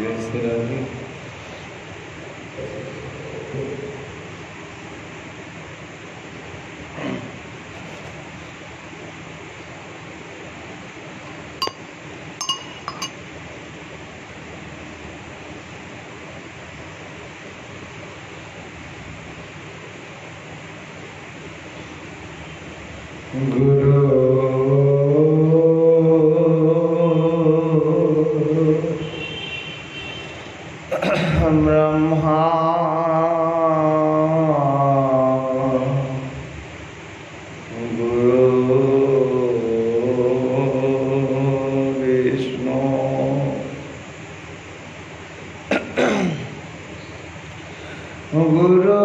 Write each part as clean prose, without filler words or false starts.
जैसे राधे गुरु ब्रह्मा गुरु विष्णु गुरु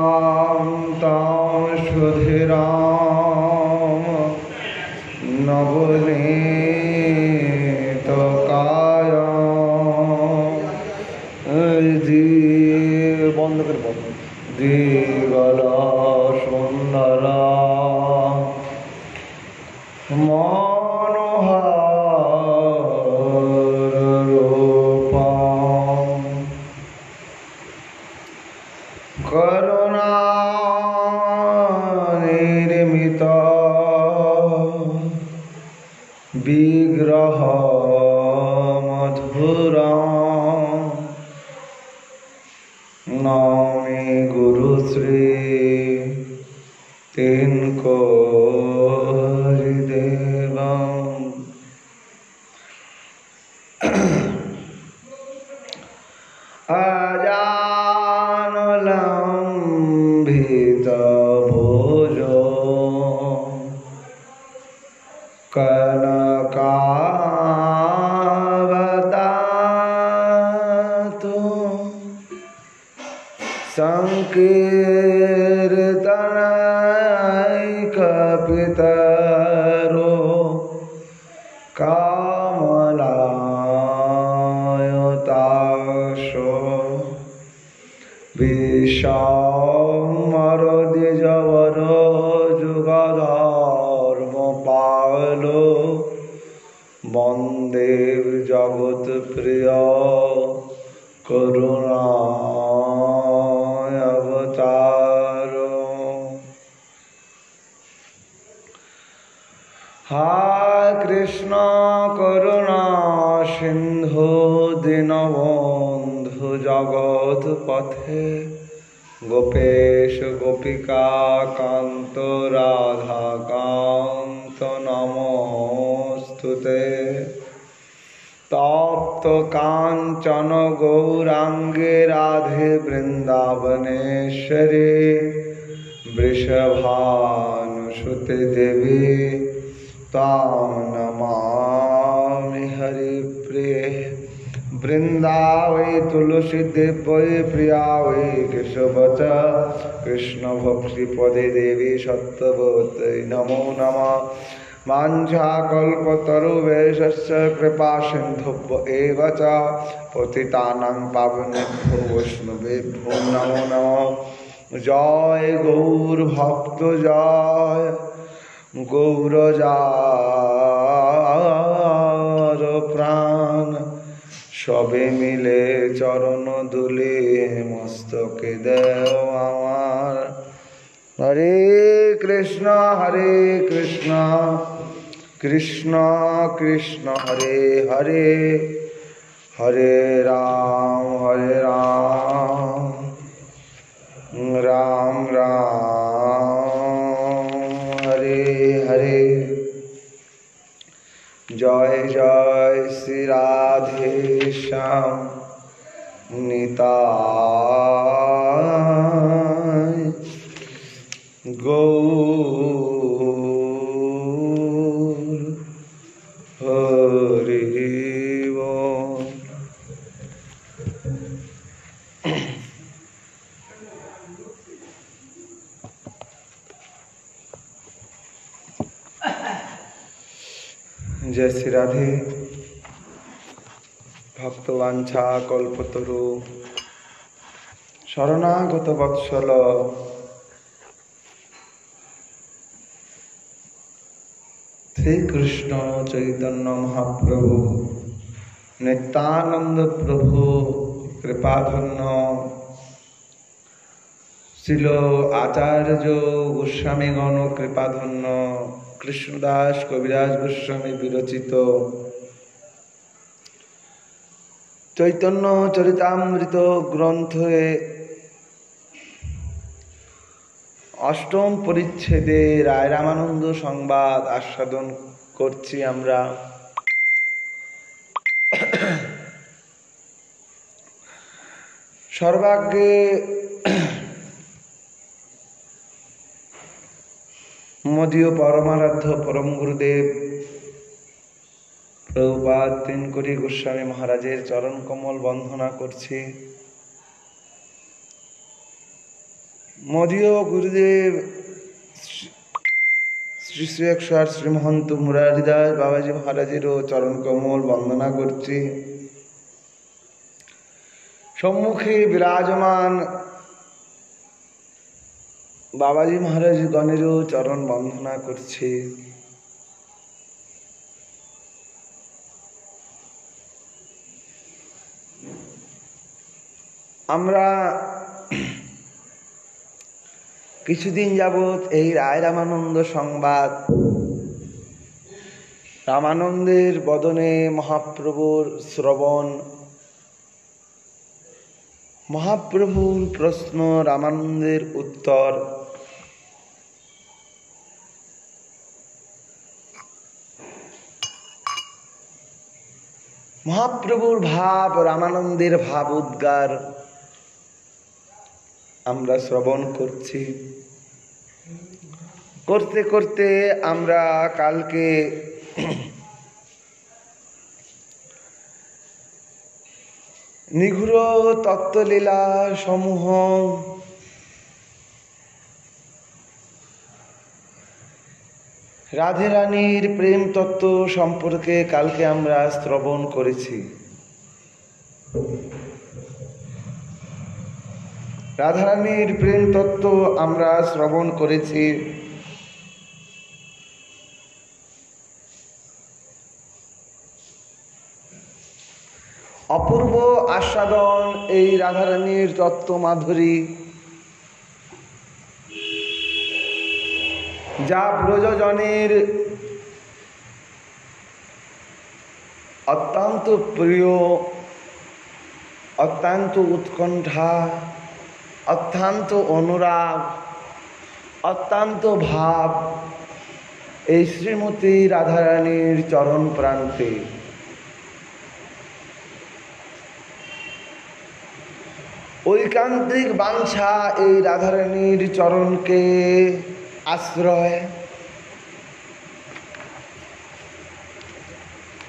शान्तं सुधिरां नवनीतकायं बंद कर दिगला सुंदरा करुणा निर्मित विग्रह मधुरा नौमी गुरुश्री तिनको हरिदेवं अजानुलंबित भुजो कनकावतातु संकीर्तनैकपितरो कामलायताशो विशामरद्विजवर जुगधर्म पालो वंदे जगत प्रिय करुणा अवतारो हाय कृष्ण करुणा सिंधु दीनबंधु जगत पथे गोपेश गोपिका कांत राधा कांत नमोस्तुते तप्त कांचन गौरांगे राधे वृंदावनेश्वरी वृषभानुसुते देवी तां नमामि हरिप्रिये वृंदावै तुलसी देवै प्रिया वै केशवच कृष्ण भक्ति पदे देवी सत्यवतै नमो नमः वाञ्छाकल्पतरुभ्यश्च कृपा सिन्धुभ्य एव च पतितानां पावनेभ्यो वैष्णवेभ्यो नमो नमः जय गौर भक्त जय गौरजार प्राण सबे मिले चरण दुले मस्तके देव आमार हरे कृष्ण कृष्ण कृष्ण हरे हरे हरे राम राम राम हरे हरे जय जय श्री राधे श्याम निताय गौर हरि बोल। রাধে। ভক্তবাঞ্ছা কল্পতরু শরণাগত বৎসল শ্রীকৃষ্ণ চৈতন্য মহাপ্রভু নিত্যানন্দ প্রভু কৃপাধন্য শিল আচার্য গোস্বামীগণ কৃপাধন্য কৃষ্ণদাস কবিরাজ গোস্বামী বিরচিত চৈতন্য চরিতামৃত গ্রন্থে অষ্টম পরিচ্ছেদে রায় রামানন্দ সংবাদ আস্বাদন করছি আমরা। সর্বাগ্রে মদীয় পরমারাধ্য পরম গুরুদেব প্রভুপাদ তিনকড়ি গোস্বামী মহারাজের চরণ কমল বন্দনা করছি। মদীয় গুরুদেব শ্রী শ্রী 108 শ্রীমহন্ত মুরারিদাস বাবাজি মহারাজেরও চরণ কমল বন্দনা করছি। সম্মুখে বিরাজমান বাবাজি মহারাজ গণেরও চরণ বন্দনা করছি। আমরা কিছুদিন যাবৎ এই রায় রামানন্দ সংবাদ, রামানন্দের বদনে মহাপ্রভুর শ্রবণ, মহাপ্রভুর প্রশ্ন, রামানন্দের উত্তর, মহাপ্রভুর ভাব, রামানন্দের ভাব উদ্গার আমরা শ্রবণ করছি। করতে করতে আমরা কালকে নিগূঢ় তত্ত্বলীলা সমূহ, রাধে রানীর প্রেম তত্ত্ব সম্পর্কে কালকে আমরা শ্রবণ করেছি। রাধারানীর প্রেম তত্ত্ব আমরা শ্রবণ করেছি। অপূর্ব আস্বাদন এই রাধারানীর তত্ত্ব মাধুরী, যা ব্রজজনের অত্যন্ত প্রিয়, অত্যন্ত উৎকণ্ঠা, অত্যন্ত অনুরাগ, অত্যন্ত ভাব এই শ্রীমতী রাধারানীর চরণ প্রান্তে। ঐকান্তিক বাঞ্ছা এই রাধারানীর চরণকে আশ্রয়,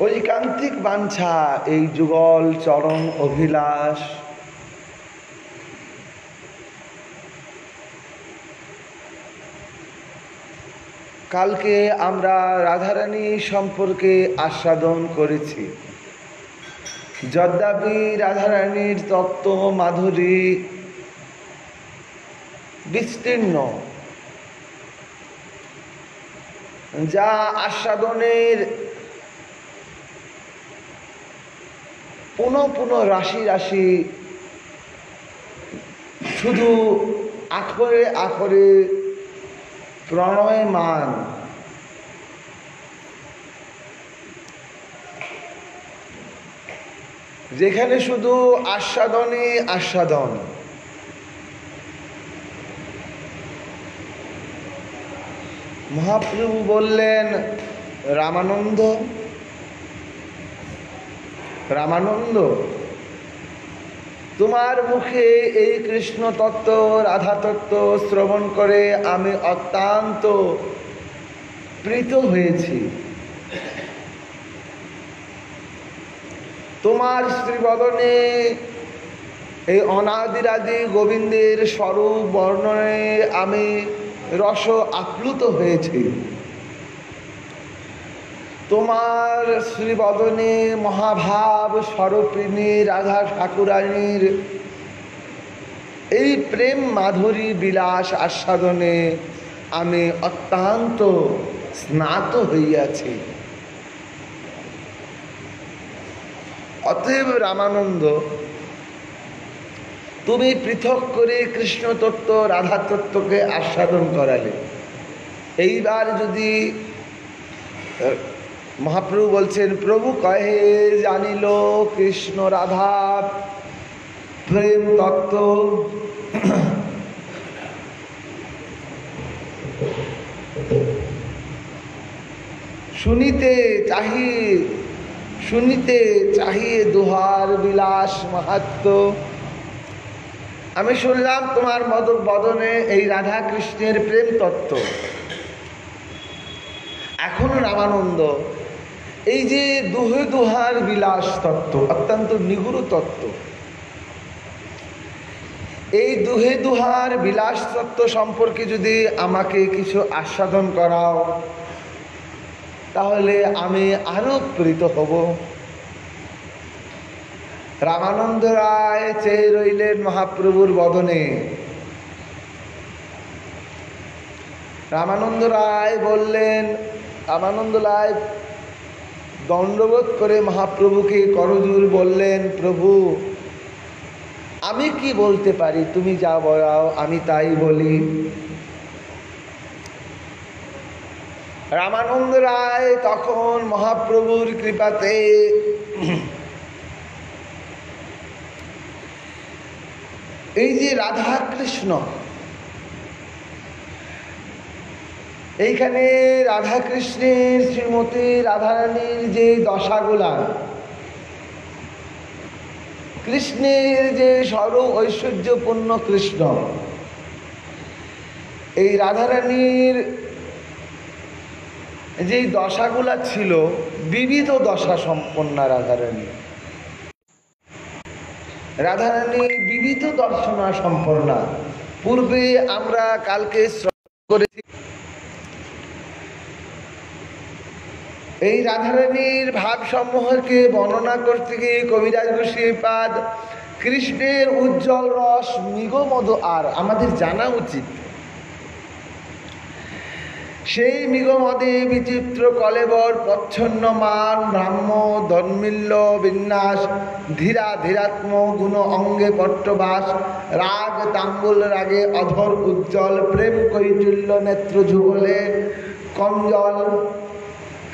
ঐকান্তিক বাঞ্ছা এই যুগল চরণ অভিলাষ। কালকে আমরা রাধারানী সম্পর্কে আস্বাদন করেছি। যদ্যাপি রাধারানীর তত্ত্ব মাধুরী বিস্তীর্ণ, যা আস্বাদনের পুনঃ পুনঃ রাশি রাশি, শুধু আখরে আখরে প্রণয়মান, যেখানে শুধু আস্বাদনে আস্বাদন। মহাপ্রভু বললেন, রামানন্দ, রামানন্দ, তোমার মুখে এই কৃষ্ণ তত্ত্ব, রাধা তত্ত্ব শ্রবণ করে আমি অত্যন্ত প্রীত হয়েছি। তোমার শ্রীবদনে এই অনাদিরাদি গোবিন্দের স্বরূপ বর্ণনে আমি রস আপ্লুত হয়েছি। তোমার শ্রীবদনে মহাভাব স্বরূপিণী রাধা ঠাকুরানীর এই প্রেম মাধুরী বিলাস আস্বাদনে আমি অত্যন্ত স্নাত হইয়াছি। অতএব রামানন্দ, তুমি পৃথক করে কৃষ্ণ তত্ত্ব রাধা তত্ত্বকে আস্বাদন করালে। এইবার যদি মহাপ্রভু বলছেন, প্রভু কহে জানিল কৃষ্ণ রাধা প্রেম তত্ত্ব, শুনিতে চাহিয়ে দুহার বিলাস মাহাত্ম্য। আমি শুনলাম তোমার বদনে এই রাধা কৃষ্ণের প্রেম তত্ত্ব। এখন রামানন্দ, এই যে দুহার বিলাস তত্ত্ব অত্যন্ত নিগুড় তত্ত্ব, এই দুহার বিলাস তত্ত্ব সম্পর্কে যদি আমাকে কিছু আস্বাদন করাও, তাহলে আমি আরো প্রীত হব। রামানন্দ রায় চেয়ে রইলেন মহাপ্রভুর বদনে। রামানন্দ রায় বললেন, রামানন্দ রায় দণ্ডবোধ করে মহাপ্রভুকে করজোড় বললেন, প্রভু আমি কি বলতে পারি, তুমি যা বলাও আমি তাই বলি। রামানন্দ রায় তখন মহাপ্রভুর কৃপাতে এই যে রাধা কৃষ্ণ, এইখানে রাধা কৃষ্ণের শ্রীমতী রাধারানীর যে দশাগুলা, কৃষ্ণের যে সর্ব ঐশ্বর্যপূর্ণ কৃষ্ণ, এই রাধারানীর যে দশাগুলা ছিল বিবিধ দশা সম্পন্ন রাধারানী। রাধারানী বিবিধ দর্শনা সম্পন্না। পূর্বে আমরা কালকে শ্রবণ করেছি এই রাধারানীর ভাব সমূহকে বর্ণনা করতে গিয়ে কবিরাজ গোস্বামীপাদ কৃষ্ণের উজ্জ্বল রস মৃগমদ আর আমাদের জানা উচিত। সেই মৃগমদে বিচিত্র কলেবর প্রচ্ছন্ন মান ব্রাহ্ম ধর্মিল্য বিন্যাস ধীরাত্ম গুণ অঙ্গে পট্টবাস রাগ তাম্বুল রাগে অধর উজ্জ্বল প্রেম কৈতুল্য নেত্র যুগলে কঞ্জল।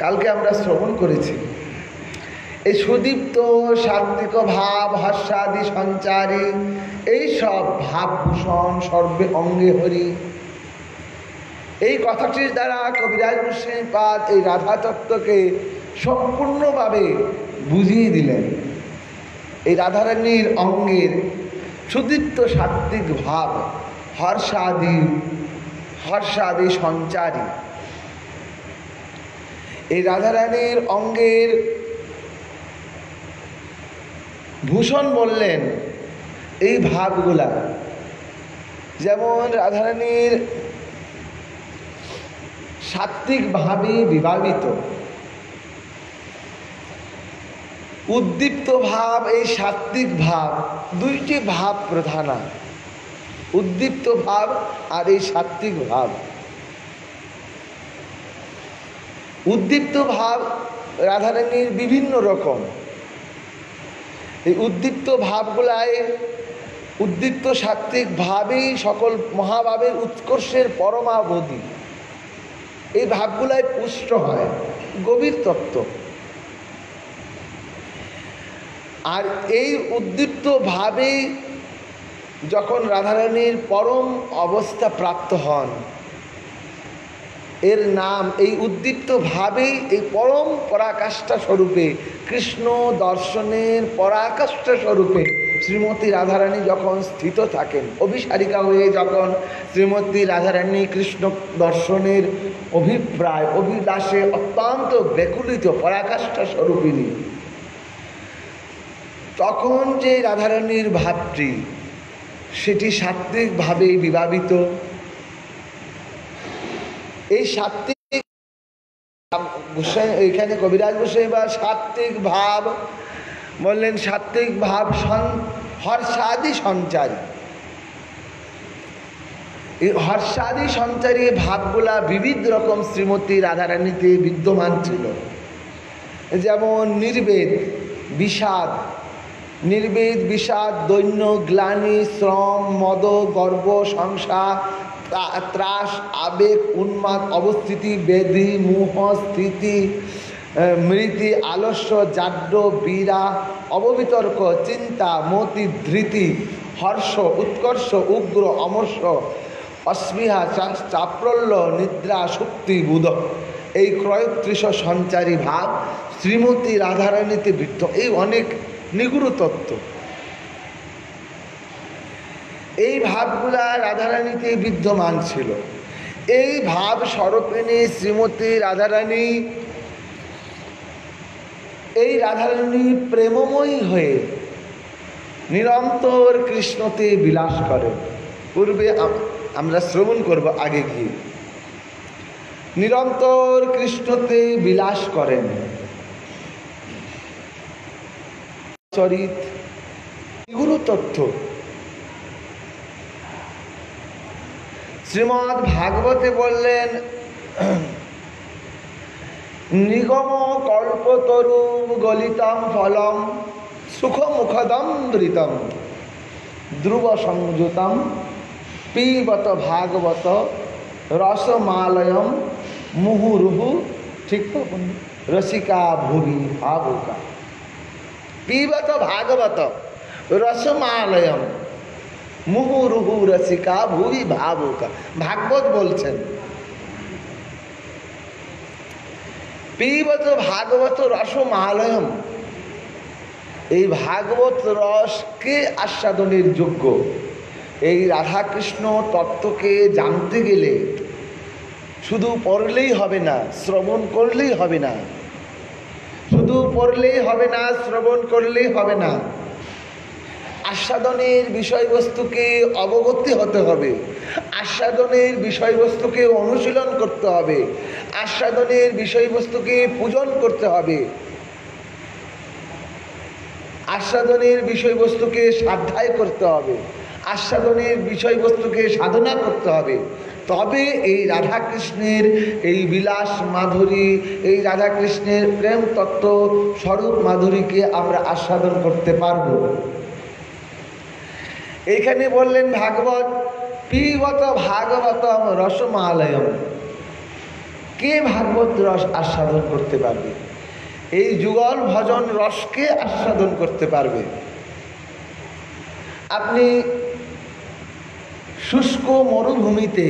কালকে আমরা শ্রবণ করেছি এই সুদীপ্ত সাত্বিক ভাব হর্ষাদি সঞ্চারী এই সব ভাবভূষণ সর্বে অঙ্গে হরি। এই কথাটির দ্বারা কবিরাজ গোস্বামীপাদ এই রাধা তত্ত্বকে সম্পূর্ণভাবে বুঝিয়ে দিলেন। এই রাধারানীর অঙ্গের সুদীপ্ত সাত্বিক ভাব হর্ষাদি সঞ্চারী। এই রাধারানীর অঙ্গের ভূষণ বললেন এই ভাবগুলা, যেমন রাধারানীর সাত্বিক ভাবে বিভাবিত উদ্দীপ্ত ভাব। এই সাত্বিক ভাব দুইটি ভাব প্রধান, উদ্দীপ্ত ভাব আর এই সাত্বিক ভাব। উদ্দীপ্ত ভাব রাধারানীর বিভিন্ন রকম। এই উদ্দীপ্ত ভাবগুলায় উদ্দীপ্ত সাত্বিক ভাবেই সকল মহাভাবের উৎকর্ষের পরমাবধি। এই ভাবগুলাই পুষ্ট হয়, গভীর তত্ত্ব। আর এই উদ্দীপ্ত ভাবেই যখন রাধারানীর পরম অবস্থা প্রাপ্ত হন, এর নাম এই উদ্দীপ্ত ভাবেই এই পরম পরাকাষ্ঠা স্বরূপে কৃষ্ণ দর্শনের পরাকাষ্ঠা স্বরূপে শ্রীমতী রাধারানী যখন স্থিত থাকেন, অভিসারিকা হয়ে যখন শ্রীমতী রাধারানী কৃষ্ণ দর্শনের অভিপ্রায় অভিলাষে অত্যন্ত ব্যাকুলিত পরাকাষ্ঠা স্বরূপিণী, তখন যে রাধারানীর ভাবটি সেটি সাত্বিকভাবেই বিভাবিত। এই সাত্বিক গোস্বামী এইখানে কবিরাজ গোস্বামী বা সাত্ত্বিক ভাব বললেন, সাত্ত্বিক ভাব হর্ষাদি সঞ্চারী। এই হর্ষাদি সঞ্চারী ভাবগুলা বিবিধ রকম শ্রীমতী রাধারানীতে বিদ্যমান ছিল। যেমন নির্বেদ, বিষাদ, নির্বেদ, বিষাদ, দৈন্য, গ্লানি, শ্রম, মদ, গর্ব, সংসার, ত্রাস, আবেগ, উন্মাদ অবস্থিতি, বেধি, মোহ, স্থিতি, মৃতি, আলস্য, জাড্য, বীরা, অববিতর্ক, চিন্তা, মতি, ধৃতি, হর্ষ, উৎকর্ষ, উগ্র, অমর্ষ, অস্পৃহা, চাপ্রল্য, নিদ্রা, শক্তি, বুধ, এই ত্রয়ত্রিশ সঞ্চারী ভাব শ্রীমতী রাধারানীতে বিদ্ধ। এই অনেক নিগুড় তত্ত্ব। এই ভাবগুলা রাধারানীতে বিদ্যমান ছিল। এই ভাব স্বরূপিণী শ্রীমতী রাধারানী, এই রাধারানী প্রেমময়ী হয়ে নিরন্তর কৃষ্ণতে বিলাস করেন। পূর্বে আমরা শ্রবণ করব আগে গিয়ে। নিরন্তর কৃষ্ণতে বিলাস করেন। চরিত গুরু তথ্য শ্রীমদ্ ভাগবতে বললেন, নিগম কল্পতরু গলিতম ফলম সুখমুখদমৃতম ধ্রুব সংযুতম পিবত ভাগবত রসমালয়ম মুহুর্হু। ঠিক তো? রসিকা ভুবি ভাবুকা। পিবত ভাগবত রসমালয়ম মুহুর্হু রসিকা ভুবি ভাবুকা। ভাগবত বলছেন, পিবত ভাগবত রসমালয়ম, এই ভাগবত রস কে আস্বাদনের যোগ্য? এই রাধাকৃষ্ণ তত্ত্বকে জানতে গেলে শুধু পড়লেই হবে না, শ্রবণ করলেই হবে না। শুধু পড়লেই হবে না, শ্রবণ করলেই হবে না। আস্বাদনের বিষয়বস্তুকে অবগতি হতে হবে, আস্বাদনের বিষয়বস্তুকে অনুশীলন করতে হবে, আস্বাদনের বিষয়বস্তুকে পূজন করতে হবে, আস্বাদনের বিষয়বস্তুকে সাধ্যায় করতে হবে, আস্বাদনের বিষয়বস্তুকে সাধনা করতে হবে। তবে এই রাধাকৃষ্ণের এই বিলাস মাধুরী, এই রাধাকৃষ্ণের প্রেম তত্ত্ব স্বরূপ মাধুরীকে আমরা আস্বাদন করতে পারব। এইখানে বললেন ভাগবত পিবত ভাগবতম রসমালয়ম। কে ভাগবত রস আস্বাদন করতে পারবে? এই যুগল ভজন রসকে আস্বাদন করতে পারবে। আপনি শুষ্ক মরুভূমিতে,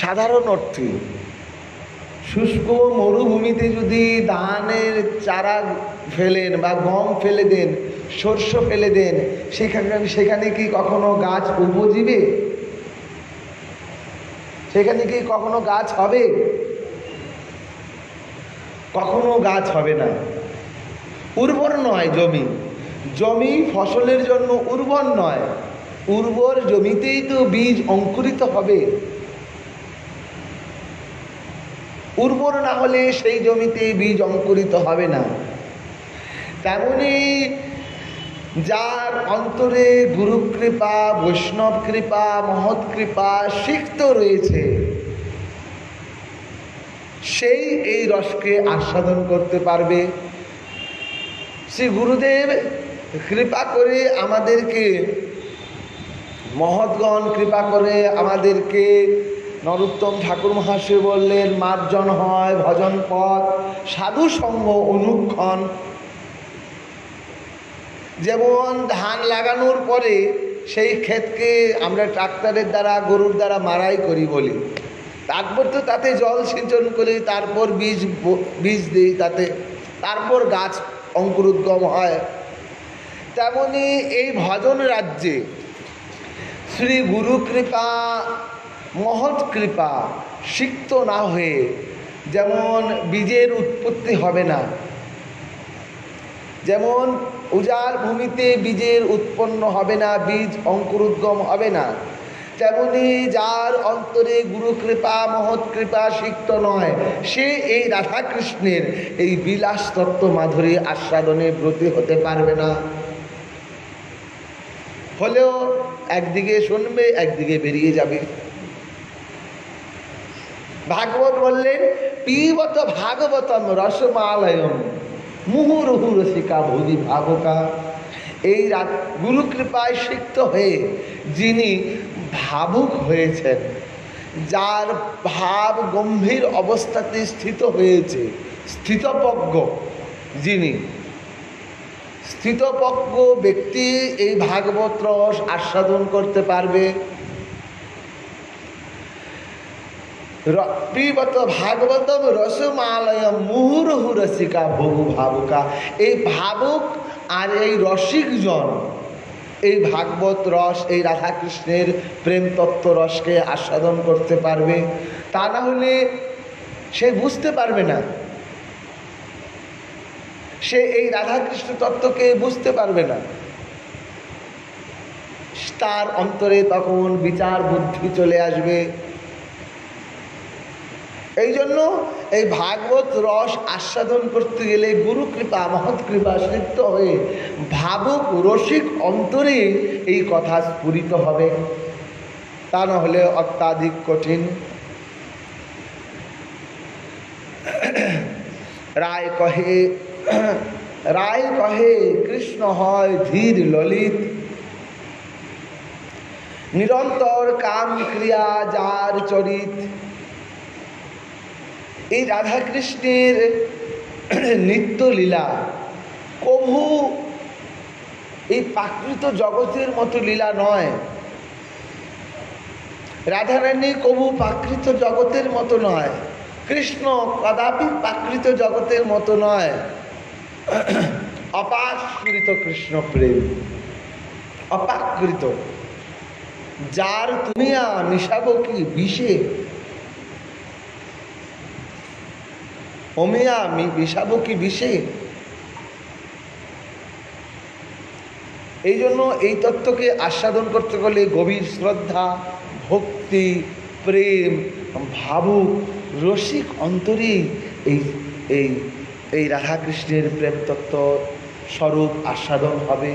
সাধারণ অর্থে শুষ্ক মরুভূমিতে যদি ধানের চারা ফেলেন বা গম ফেলে দেন, শস্য ফেলে দেন, সেখানে কি কখনো গাছ উপজিবে? সেখানে কি কখনো গাছ হবে? কখনো গাছ হবে না। উর্বর নয় জমি, জমি ফসলের জন্য উর্বর নয়। উর্বর জমিতেই তো বীজ অঙ্কুরিত হবে। উর্বর না হলে সেই জমিতে বীজ অঙ্কুরিত হবে না। তেমনি যার অন্তরে গুরু কৃপা, বৈষ্ণব কৃপা, মহৎ কৃপা সিক্ত রয়েছে, সেই এই রসকে আস্বাদন করতে পারবে। শ্রী গুরুদেব কৃপা করে আমাদেরকে, মহৎগণ কৃপা করে আমাদেরকে, নরোত্তম ঠাকুর মহাশয় বললেন, মার্জন হয় ভজন পথ, সাধু সঙ্গ অনুক্ষণ। যেমন ধান লাগানোর পরে সেই ক্ষেতকে আমরা ট্রাক্টরের দ্বারা, গরুর দ্বারা মাড়াই করি বলি, তারপর তো তাতে জল সিঞ্চন করি, তারপর বীজ দিই তাতে, তারপর গাছ অঙ্কুরোদ্গম হয়। তেমনি এই ভজন রাজ্যে শ্রী গুরু কৃপা, মহৎ কৃপা সিক্ত না হয়ে যেমন বীজের উৎপত্তি হবে না, যেমন উজাড় ভূমিতে বীজের উৎপন্ন হবে না, বীজ অঙ্কুরোদ্গম হবে না, তেমনি যার অন্তরে গুরু কৃপা মহৎ কৃপা সিক্ত নয়, সে এই রাধাকৃষ্ণের এই বিলাস তত্ত্ব মাধুরী আস্বাদনে ব্রতী হতে পারবে না। হলেও একদিকে শুনবে, একদিকে বেরিয়ে যাবে। ভাগবত বললেন পিবত ভাগবতম রসমালয়ম মুহুর্মুহু রসিকা ভুবি ভাবুকা। এই গুরু কৃপায় সিক্ত হয়ে যিনি ভাবুক হয়েছেন, যার ভাব গম্ভীর অবস্থাতে স্থিত হয়েছে, স্থিতপ্রজ্ঞ যিনি, স্থিতপ্রজ্ঞ ব্যক্তি এই ভাগবত রস আস্বাদন করতে পারবে। পিবত ভাগবতম রসমালয়ম মুহুর্মুহু রসিকা ভুবি ভাবুকা। এই ভাবুক আর এই রসিকজন এই ভাগবত রস, এই রাধাকৃষ্ণের প্রেম তত্ত্ব রসকে আস্বাদন করতে পারবে। তা না হলে সে বুঝতে পারবে না, সে এই রাধাকৃষ্ণ তত্ত্বকে বুঝতে পারবে না। তার অন্তরে তখন বিচার বুদ্ধি চলে আসবে। এই জন্য এই ভাগবত রস আস্বাদন করতে গেলে গুরু কৃপা মহৎ কৃপা সিদ্ধ হয়ে ভাবুক রসিক অন্তরে এই কথা স্ফুরিত হবে, তা না হলে অত্যাধিক কঠিন। রায় কহে কৃষ্ণ হয় ধীর ললিত, নিরন্তর কাম ক্রিয়া যার চরিত। এই রাধাকৃষ্ণের নিত্য লীলা কভু এই প্রাকৃত জগতের মতো লীলা নয়। রাধারানী কভু প্রাকৃত জগতের মতো নয়, কৃষ্ণ কদাপি প্রাকৃত জগতের মতো নয়। অপাকৃত কৃষ্ণ প্রেম, অপাকৃত। যার তুমিয়া মিশাবো কি বিষে, অমিয়া আমি মিশাবো কি বিষে। এই জন্য এই তত্ত্বকে আস্বাদন করতে গেলে গভীর শ্রদ্ধা, ভক্তি, প্রেম, ভাবুক রসিক অন্তরে এই এই এই রাধাকৃষ্ণের প্রেম তত্ত্ব স্বরূপ আস্বাদন হবে।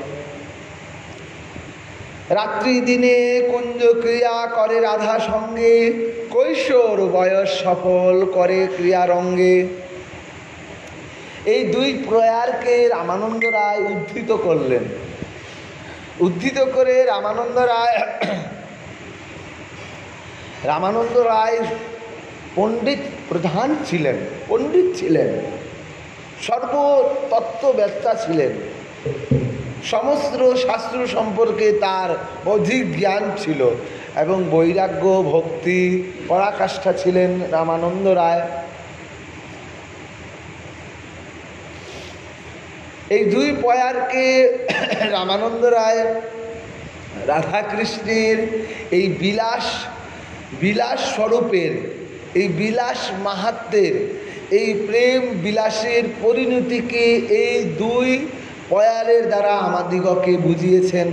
রাত্রি দিনে কুঞ্জ ক্রিয়া করে রাধা সঙ্গে, কৈশোর বয়স সফল করে ক্রিয়ারঙ্গে। এই দুই প্রয়ারকে রামানন্দ রায় উদ্ধৃত করলেন। উদ্ধৃত করে রামানন্দ রায় পণ্ডিত প্রধান ছিলেন, পণ্ডিত ছিলেন, সর্বতত্ত্ববেত্তা ছিলেন। সমস্ত শাস্ত্র সম্পর্কে তার অধিক জ্ঞান ছিল এবং বৈরাগ্য ভক্তি পরাকাষ্ঠা ছিলেন রামানন্দ রায়। এই দুই পয়ারকে রামানন্দ রায় রাধাকৃষ্ণের এই বিলাস স্বরূপের, এই বিলাস মাহাত্ম্যের, এই প্রেম বিলাসের পরিণতিকে এই দুই পয়ারের দ্বারা আমাদিগকে বুঝিয়েছেন।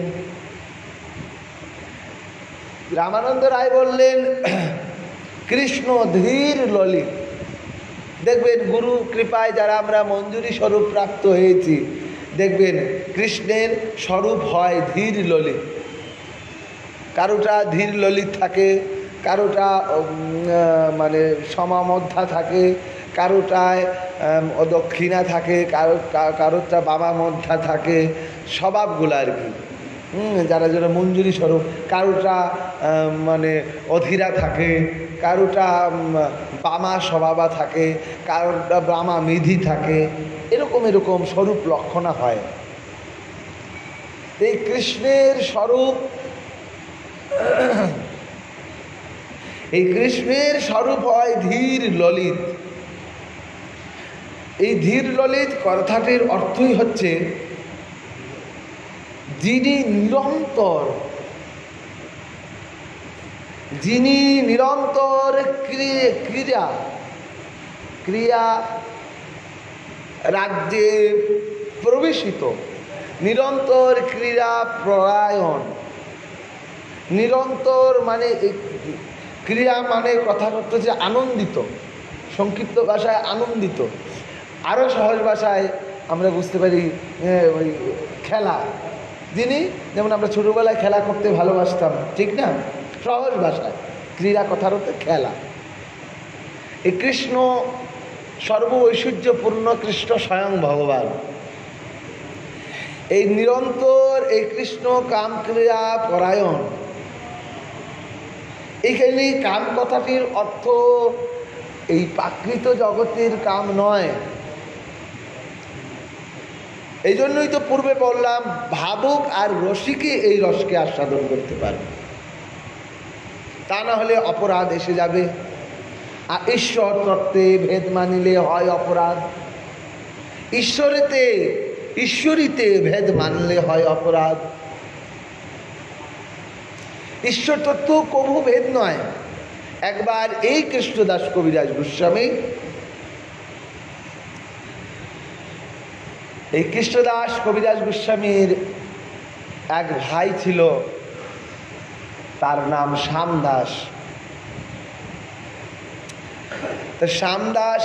রামানন্দ রায় বললেন কৃষ্ণ ধীর ললিত। দেখবেন গুরু কৃপায় যারা আমরা মঞ্জুরি স্বরূপ প্রাপ্ত হয়েছি, দেখবেন কৃষ্ণের স্বরূপ হয় ধীর ললিত। কারোটা ধীর ললিত থাকে, কারোটা মানে সমামধ্যা থাকে, কারোটায় দক্ষিণা থাকে, কারোটা বামা মধ্যা থাকে, স্বভাবগুলো আর কি। যারা যারা মঞ্জুরি স্বরূপ, কারোটা মানে অধীরা থাকে, কারোটা বামা স্বভাবা থাকে, কারোটা বামা মিধি থাকে, এরকম এরকম স্বরূপ লক্ষণা হয়। এই কৃষ্ণের স্বরূপ, এই কৃষ্ণের স্বরূপ হয় ধীর ললিত। এই ধীর ললিত কথাটির অর্থই হচ্ছে যিনি নিরন্তর ক্রিয়া রাজ্যে প্রবেশিত, নিরন্তর ক্রীড়া পরায়ণ, নিরন্তর মানে ক্রিয়া মানে কথা করতে যে আনন্দিত, সংক্ষিপ্ত ভাষায় আনন্দিত, আরও সহজ ভাষায় আমরা বুঝতে পারি ওই খেলা, যিনি যেমন আমরা ছোটোবেলায় খেলা করতে ভালোবাসতাম, ঠিক না? সহজ ভাষায় ক্রীড়া কথার হতে খেলা। এই কৃষ্ণ সর্ব ঐশ্বর্যপূর্ণ, কৃষ্ণ স্বয়ং ভগবান। এই নিরন্তর এই কৃষ্ণ কামক্রিয়া পরায়ণ। এইখানে কাম কথাটির অর্থ এই প্রাকৃত জগতের কাম নয়। এই জন্যই তো পূর্বে বললাম ভাবুক আর রসিকে এই রসকে আস্বাদন করতে পারে, তা না হলে অপরাধ এসে যাবে। আর ঈশ্বর তত্ত্বে ভেদ মানিলে হয় অপরাধ, ঈশ্বরীতে ভেদ মানলে হয় অপরাধ। ঈশ্বর তত্ত্ব কবু ভেদ নয়। একবার এই কৃষ্ণদাস কবিরাজ গোস্বামী, এই কৃষ্ণদাস কবিরাজ গোস্বামীর এক ভাই ছিল, তার নাম শ্যামদাস। তো শ্যামদাস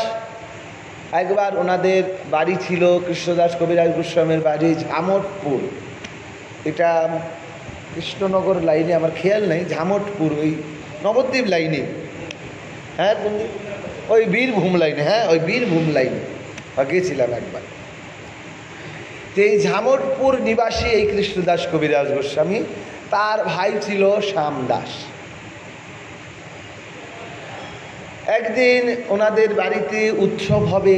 একবার ওনাদের বাড়ি ছিল, কৃষ্ণদাস কবিরাজ গোস্বামীর বাড়ি ঝামটপুর, এটা কৃষ্ণনগর লাইনে, আমার খেয়াল নেই, ঝামটপুর ওই নবদ্বীপ লাইনে, হ্যাঁ ওই বীরভূম লাইনে, হ্যাঁ ওই বীরভূম লাইনে গিয়েছিলাম একবার। এই ঝামটপুর নিবাসী এই কৃষ্ণদাস কবিরাজ গোস্বামী, তার ভাই ছিল শ্যামদাস। একদিন ওনাদের বাড়িতে উৎসব হবে,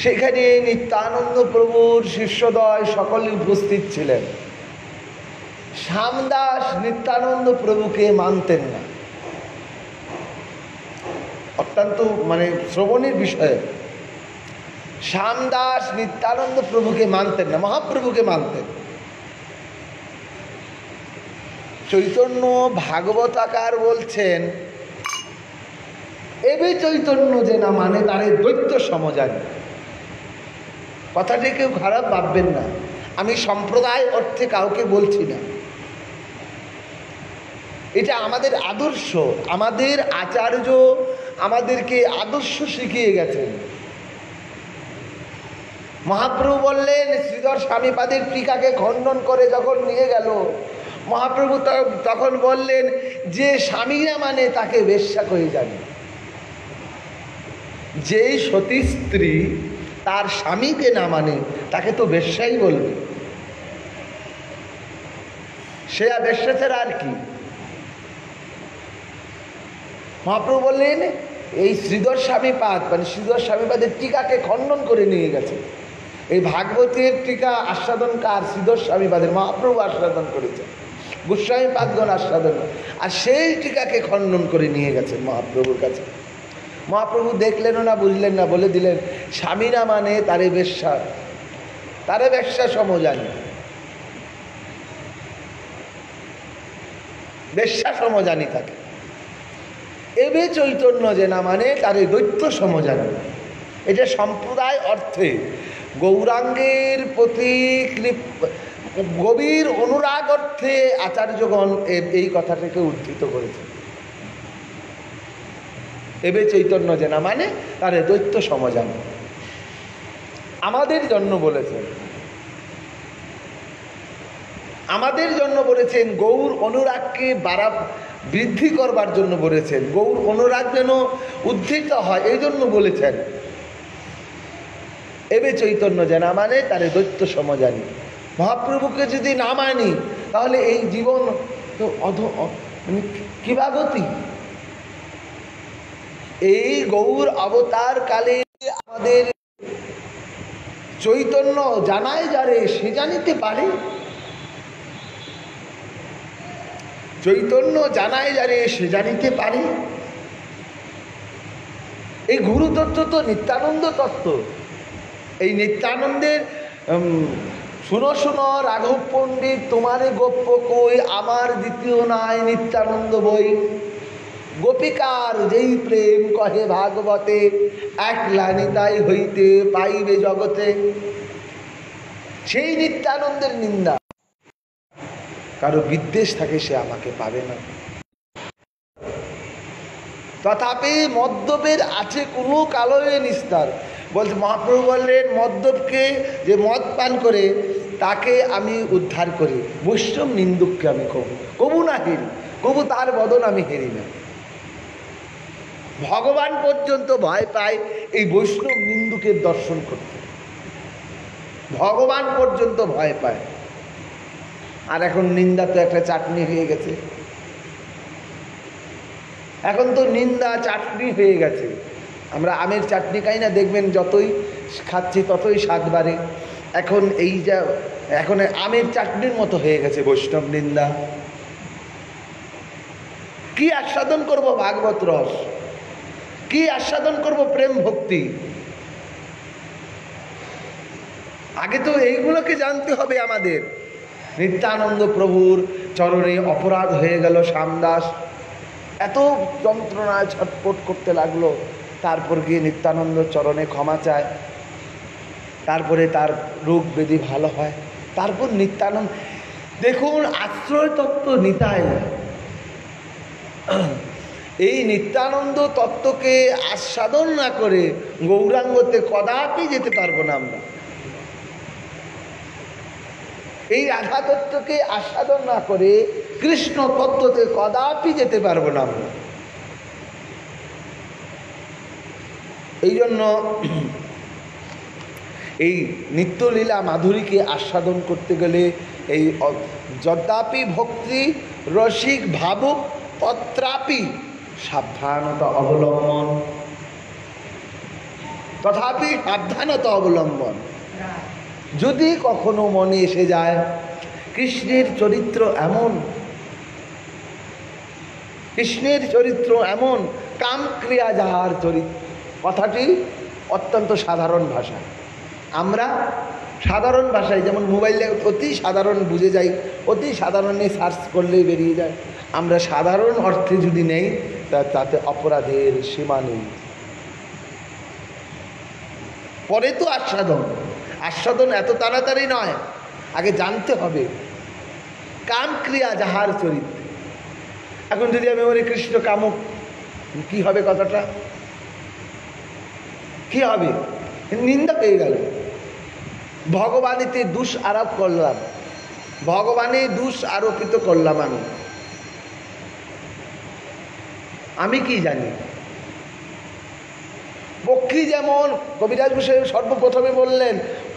সেখানে নিত্যানন্দ প্রভুর শিষ্যদ্বয় সকলে উপস্থিত ছিলেন। শ্যামদাস নিত্যানন্দ প্রভুকে মানতেন না, অত্যন্ত মানে শ্রবণের বিষয়ে। শ্যামদাস নিত্যানন্দ প্রভুকে মানতেন না, মহাপ্রভুকে মানতেন। চৈতন্য ভাগবতাকার বলছেন, এবে চৈতন্য যে না মানে তারে দৈত্য সমজানি। কথাটি কেউ খারাপ ভাববেন না, আমি সম্প্রদায় অর্থে কাউকে বলছি না। এটা আমাদের আদর্শ, আমাদের আচার্য আমাদেরকে আদর্শ শিখিয়ে গেছেন। মহাপ্রভু বললেন, শ্রীধর স্বামীপাদের টিকাকে খণ্ডন করে যখন নিয়ে গেল, মহাপ্রভু তখন বললেন যে স্বামীরা মানে তাকে বেশ্যা করে যাবে। যেই সতী স্ত্রী তার স্বামীকে না মানে তাকে তো বেশ্যাই বলবে, সে আর বেশ্যা ছাড়া আর কি। মহাপ্রভু বললেন এই শ্রীধর স্বামীপাদ মানে শ্রীধর স্বামীপাদের টিকাকে খণ্ডন করে নিয়ে গেছে। এই ভাগবতের টিকা আস্বাদনকার শ্রীধর স্বামীপাদের মহাপ্রভু আস্বাদন করেছেন, গোস্বামীপাদগণ আস্বাদন, আর সেই টিকাকে খণ্ডন করে নিয়ে গেছেন মহাপ্রভুর কাছে। মহাপ্রভু দেখলেনও না, বুঝলেন না, বলে দিলেন স্বামীরা মানে তারে বেশ্যা, তারে বেশ্যা সমজানি, বেশ্যা সমজানি থাকে। এবে চৈতন্য যে না মানে তারে দৈত্য সমজানি। এটা সম্প্রদায় অর্থে গৌরাঙ্গের প্রতি গভীর অনুরাগ অর্থে আচার্যগণ এই কথাটাকে উদ্ধৃত করেছে। এবে চৈতন্য যে না মানে তারে দৈত্য সমজান। আমাদের জন্য বলেছেন, আমাদের জন্য বলেছেন, গৌর অনুরাগকে বৃদ্ধি করবার জন্য বলেছেন, গৌর অনুরাগ যেন উদ্ধৃত হয় এই জন্য বলেছেন এবে চৈতন্য যে না মানে তারে দৈত্য সমজানি। মহাপ্রভুকে যদি না মানি তাহলে এই জীবন তো মানে কিবা গতি। এই গৌর অবতার কালে আমাদের চৈতন্য জানায় যারে সে জানিতে পারে, চৈতন্য জানায় যারে সে জানিতে পারে। এই গুরু তত্ত্ব তো নিত্যানন্দ তত্ত্ব। এই নিত্যানন্দের শুনো শুনো রাঘব পণ্ডিত তোমারে গোপ্য কই, আমার দ্বিতীয় নাই নিত্যানন্দ বই। গোপিকার যেই প্রেম কহে ভাগবতে, একলা নিতাই হইতে পাইবে জগতে। সেই নিত্যানন্দের নিন্দা। কারো বিদ্বেষ থাকে সে আমাকে পাবে না। তথাপি মদ্যপের আছে কোনো কালোয় নিস্তার। বলছে মহাপ্রভু বললেন মদ্যপকে যে মদ পান করে তাকে আমি উদ্ধার করি, বৈষ্ণব নিন্দুককে আমি কবু না হেরি, কবু তার বদন আমি হেরি না। ভগবান পর্যন্ত ভয় পায় এই বৈষ্ণব নিন্দুকের দর্শন করতে, ভগবান পর্যন্ত ভয় পায়। আর এখন নিন্দা তো একটা চাটনি হয়ে গেছে, এখন তো নিন্দা চাটনি হয়ে গেছে। আমরা আমের চাটনি খাই না, দেখবেন যতই খাচ্ছি ততই স্বাদ বাড়ে। এখন এই যা এখন আমের চাটনির মতো হয়ে গেছে বৈষ্ণব নিন্দা। কি আস্বাদন করব ভাগবত রস, কি আস্বাদন করব প্রেম ভক্তি? আগে তো এইগুলোকে জানতে হবে আমাদের। নিত্যানন্দ প্রভুর চরণে অপরাধ হয়ে গেল শ্যামদাস, এত যন্ত্রণায় ছটফট করতে লাগলো। তারপর গিয়ে নিত্যানন্দ চরণে ক্ষমা চায়, তারপরে তার রোগ ব্যাধি ভালো হয়। তারপর নিত্যানন্দ, দেখুন আশ্রয় তত্ত্ব নিতাই, এই নিত্যানন্দ তত্ত্বকে আস্বাদন না করে গৌরাঙ্গতে কদাপি যেতে পারবো না আমরা। এই রাধা তত্ত্বকে আস্বাদন না করে কৃষ্ণ তত্ত্বতে কদাপি যেতে পারবো না আমরা। এই জন্য এই নিত্যলীলা মাধুরীকে আস্বাদন করতে গেলে এই যদ্যাপি ভক্তি রসিক ভাবুক তত্রাপি সাবধানতা অবলম্বন, তথাপি সাবধানতা অবলম্বন। যদি কখনো মনে এসে যায় কৃষ্ণের চরিত্র এমন, কৃষ্ণের চরিত্র এমন, কাম ক্রিয়া যাহার চরিত্র, কথাটি অত্যন্ত সাধারণ ভাষা। আমরা সাধারণ ভাষায় যেমন মোবাইলে অতি সাধারণ বুঝে যাই, অতি সাধারণে সার্চ করলেই বেরিয়ে যায়। আমরা সাধারণ অর্থে যদি নেই তাতে অপরাধের সীমা নেই। পরে তো আস্বাদন, আস্বাদন এত তাড়াতাড়ি নয়, আগে জানতে হবে কাম ক্রিয়া যাহার চরিত্র। এখন যদি আমি বলি কৃষ্ণ কামুক, কি হবে কথাটা? কি হবে? নিন্দা পেয়ে গেল। ভগবানেতে দোষ আরোপ করলাম, ভগবানে দোষ আরোপিত করলাম আমি কি জানি? পক্ষী যেমন, কবিরাজ ঘোষের সর্বপ্রথমে বললেন,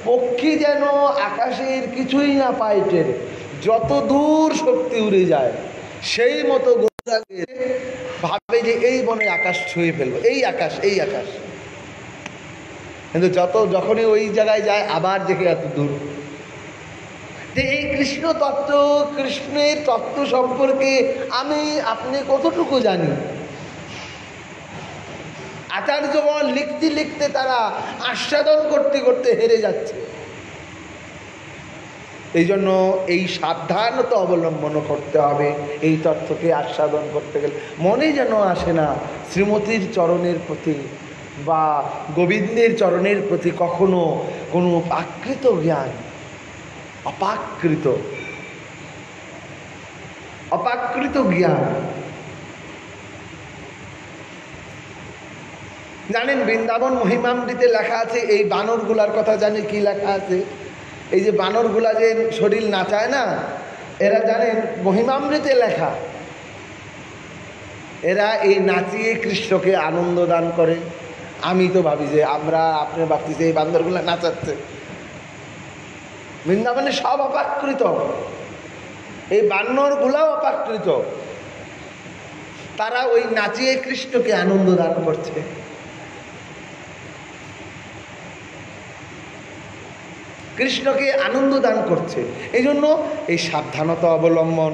পক্ষী যেন আকাশের কিছুই না পায় টের, যত দূর শক্তি উড়ে যায়, সেই মতো ভাবে যে এই বনে আকাশ ছুঁয়ে ফেলবো, এই আকাশ, এই আকাশ। কিন্তু যখনই ওই জায়গায় যায় আবার দেখে এত দূর। যে এই কৃষ্ণ তত্ত্ব, কৃষ্ণের তত্ত্ব সম্পর্কে আমি আপনি কতটুকু জানি? আচার্যগণ লিখতে লিখতে তারা আস্বাদন করতে করতে হেরে যাচ্ছে। এই জন্য এই সাবধানতা অবলম্বন করতে হবে। এই তত্ত্বকে আস্বাদন করতে গেলে মনে যেন আসে না শ্রীমতীর চরণের প্রতি বা গোবিন্দের চরণের প্রতি কখনো কোনো প্রাকৃত জ্ঞান, অপাকৃত জ্ঞান। জানেন বৃন্দাবন মহিমামৃতে লেখা আছে, এই বানরগুলার কথা জানে কি লেখা আছে? এই যে বানরগুলা যে শরীর নাচায় না, এরা জানেন মহিমামৃতে লেখা, এরা এই নাচিয়ে কৃষ্ণকে আনন্দ দান করে। আমি তো ভাবি যে আপনি ভাবতেছি এই বান্দরগুলা নাচাচ্ছে, বৃন্দাবনে সব অপাকৃত, এই বানরগুলাও অপাকৃত। তারা ওই নাচিয়ে কৃষ্ণকে আনন্দ দান করছে। কৃষ্ণকে আনন্দ দান করছে। এই জন্য এই সাবধানতা অবলম্বন।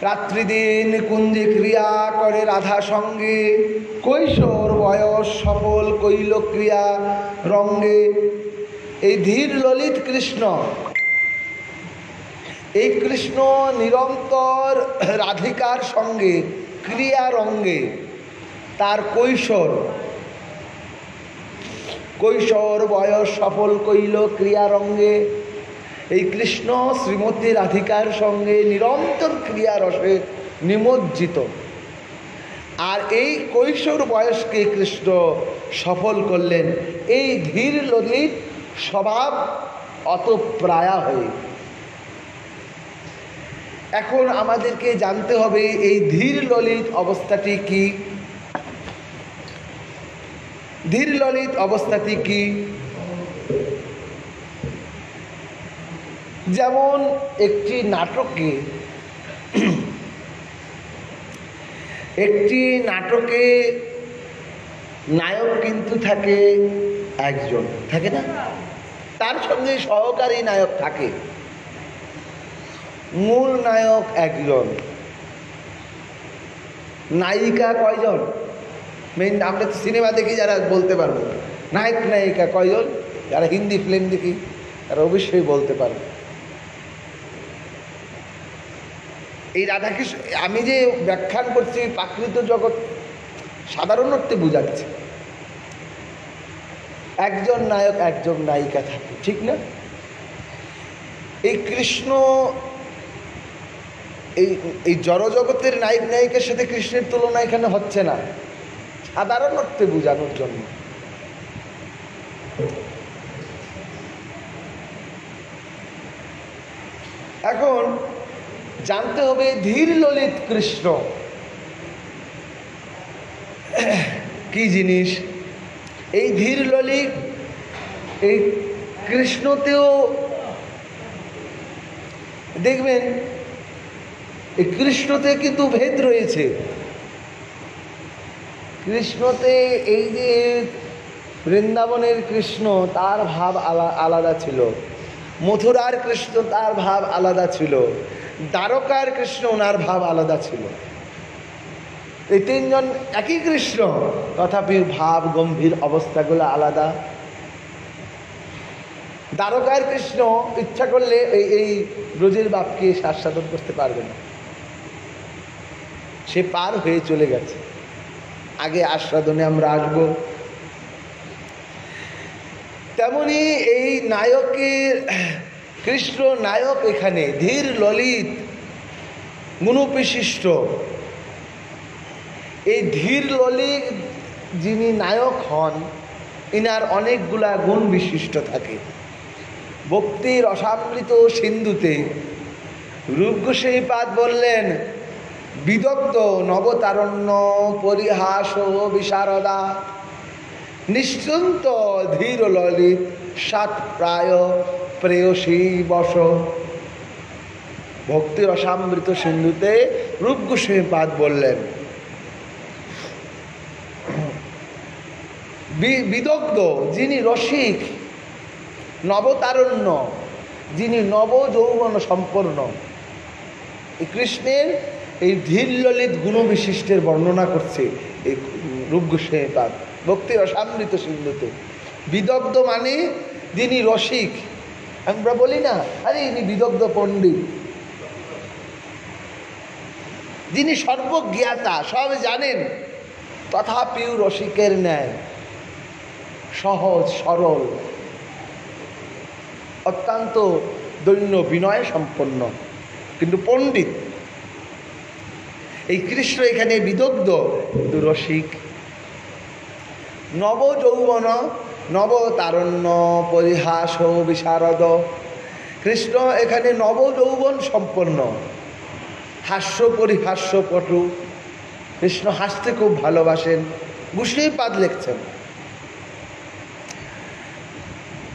রাত্রিদিন কুঞ্জে ক্রিয়া করে রাধা সঙ্গে, কৈশোর বয়স সফল কৈল ক্রিয়া রঙ্গে। এই ধীর ললিত কৃষ্ণ, এই কৃষ্ণ নিরন্তর রাধিকার সঙ্গে ক্রিয়া রঙ্গে, তার কৈশোর বয়স সফল কৈল ক্রিয়া রঙ্গে। এই কৃষ্ণ শ্রীমতী রাধিকার সঙ্গে নিরন্তর ক্রিয়ারসে নিমজ্জিত। আর এই কৈশোর বয়সকে কৃষ্ণ সফল করলেন এই ধীর ললিত স্বভাব অতপ্রায়া হয়ে। এখন আমাদেরকে জানতে হবে এই ধীর ললিত অবস্থাটি কি। ধীর ললিত অবস্থাটি কি? যেমন একটি নাটকে নায়ক কিন্তু থাকে একজন, থাকে না? তার সঙ্গে সহকারী নায়ক থাকে, মূল নায়ক একজন, নায়িকা কয়জন? মেইন আমরা সিনেমা দেখি যারা বলতে পারবো নায়ক নায়িকা কয়জন, যারা হিন্দি ফিল্ম দেখি তারা অবশ্যই বলতে পারবে। এই রাধাকৃষ্ণ আমি যে ব্যাখ্যান করছি প্রাকৃত জগৎ সাধারণ অর্থে বুঝাচ্ছি, একজন নায়ক একজন নায়িকা থাকে, ঠিক না? এই কৃষ্ণ এই জড়জগতের নায়ক নায়িকার সাথে কৃষ্ণের তুলনা এখানে হচ্ছে না, সাধারণ অর্থে বোঝানোর জন্য। এখন জানতে হবে ধীর ললিত কৃষ্ণ কি জিনিস। এই ধীর ললিত এই কৃষ্ণতেও দেখবেন, এই কৃষ্ণতে কিন্তু ভেদ রয়েছে। কৃষ্ণতে এই যে বৃন্দাবনের কৃষ্ণ তার ভাব আলাদা ছিল, মথুরার কৃষ্ণ তার ভাব আলাদা ছিল, দ্বারকার কৃষ্ণ ওনার ভাব আলাদা ছিল। এই তিনজন একই কৃষ্ণ, তথাপি ভাব গম্ভীর অবস্থাগুলো আলাদা। দ্বারকার কৃষ্ণ ইচ্ছা করলে এই ব্রজের বাপকে আস্বাদন করতে পারবে না, সে পার হয়ে চলে গেছে, আগে আস্বাদনে আমরা আসব। তেমনি এই নায়কের কৃষ্ণ নায়ক এখানে ধীর ললিত গুণবিশিষ্ট। এই ধীর ললিত যিনি নায়ক হন ইনার অনেকগুলা গুণ বিশিষ্ট থাকে। ভক্তির রসামৃত সিন্ধুতে রূপ গোসাইপাদ বললেন, বিদগ্ধ নবতারণ্য পরিহাস বিশারদা নিশ্চিন্ত ধীর ললিত সাত প্রায় প্রেয়সী বস। ভক্তির রসামৃত সিন্ধুতে রূপ গোসাইপাদ বললেন, বিদগ্ধ যিনি রসিক, নবতারণ্য যিনি নব যৌবন সম্পন্ন। এই কৃষ্ণের এই ধীর ললিত গুণবিশিষ্টের বর্ণনা করছে এই রূপ গোসাইপাদ ভক্তি রসামৃত সিন্ধুতে। বিদগ্ধ মানে যিনি রসিক, আমরা বলি না আরে ইনি বিদগ্ধ পণ্ডিত, যিনি সর্বজ্ঞাতা, সব জানেন, তথাপিও রসিকের ন্যায় সহজ সরল, অত্যন্ত দৈন্য বিনয় সম্পন্ন, কিন্তু পণ্ডিত। এই কৃষ্ণ এখানে বিদগ্ধ কিন্তু রসিক। নব যৌবন নব তারণ্য পরিহাস বিশারদ। কৃষ্ণ এখানে নব যৌবন সম্পন্ন, হাস্য পরিহাস্য পটু। কৃষ্ণ হাসতে খুব ভালোবাসেন, গোসাইপাদ লিখছেন।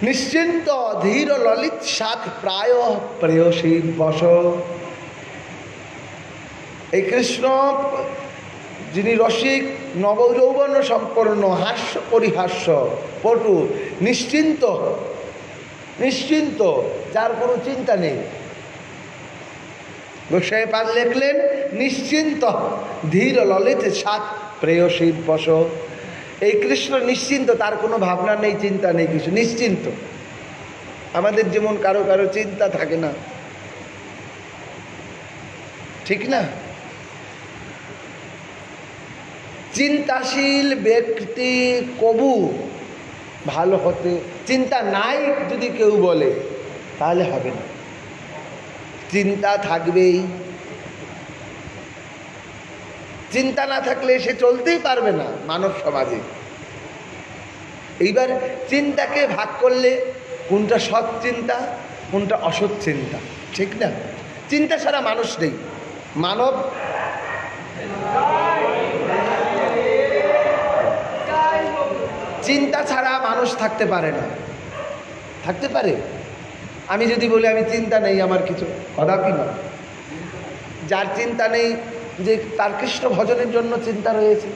নিশ্চিন্ত ধীর ললিত সাত প্রায় প্রেয়সী বস। এই কৃষ্ণ যিনি রসিক, নবযৌবন সম্পন্ন, হাস্য পরিহাস্য পটু, নিশ্চিন্ত, নিশ্চিন্ত, যার কোনো চিন্তা নেই। গোসাইপাদ লিখলেন নিশ্চিন্ত ধীর ললিত সাত প্রেয়সী বস। এই কৃষ্ণ নিশ্চিন্ত, তার কোনো ভাবনা নেই, চিন্তা নেই, কিছু, নিশ্চিন্ত। আমাদের যেমন কারো কারো চিন্তা থাকে না, ঠিক না? চিন্তাশীল ব্যক্তি কবু ভালো হতে, চিন্তা নাই যদি কেউ বলে তাহলে হবে না। চিন্তা থাকবেই, চিন্তা না থাকলে সে চলতেই পারবে না মানব সমাজে। এইবার চিন্তাকে ভাগ করলে কোনটা সৎ চিন্তা, কোনটা অসৎ চিন্তা, ঠিক না? চিন্তা ছাড়া মানুষ নেই। মানব চিন্তা ছাড়া মানুষ থাকতে পারে না। থাকতে পারে? আমি যদি বলি আমি চিন্তা নেই, আমার কিছু কদাপি নয়। যার চিন্তা নেই, যে তার কৃষ্ণ ভজনের জন্য চিন্তা রয়েছে।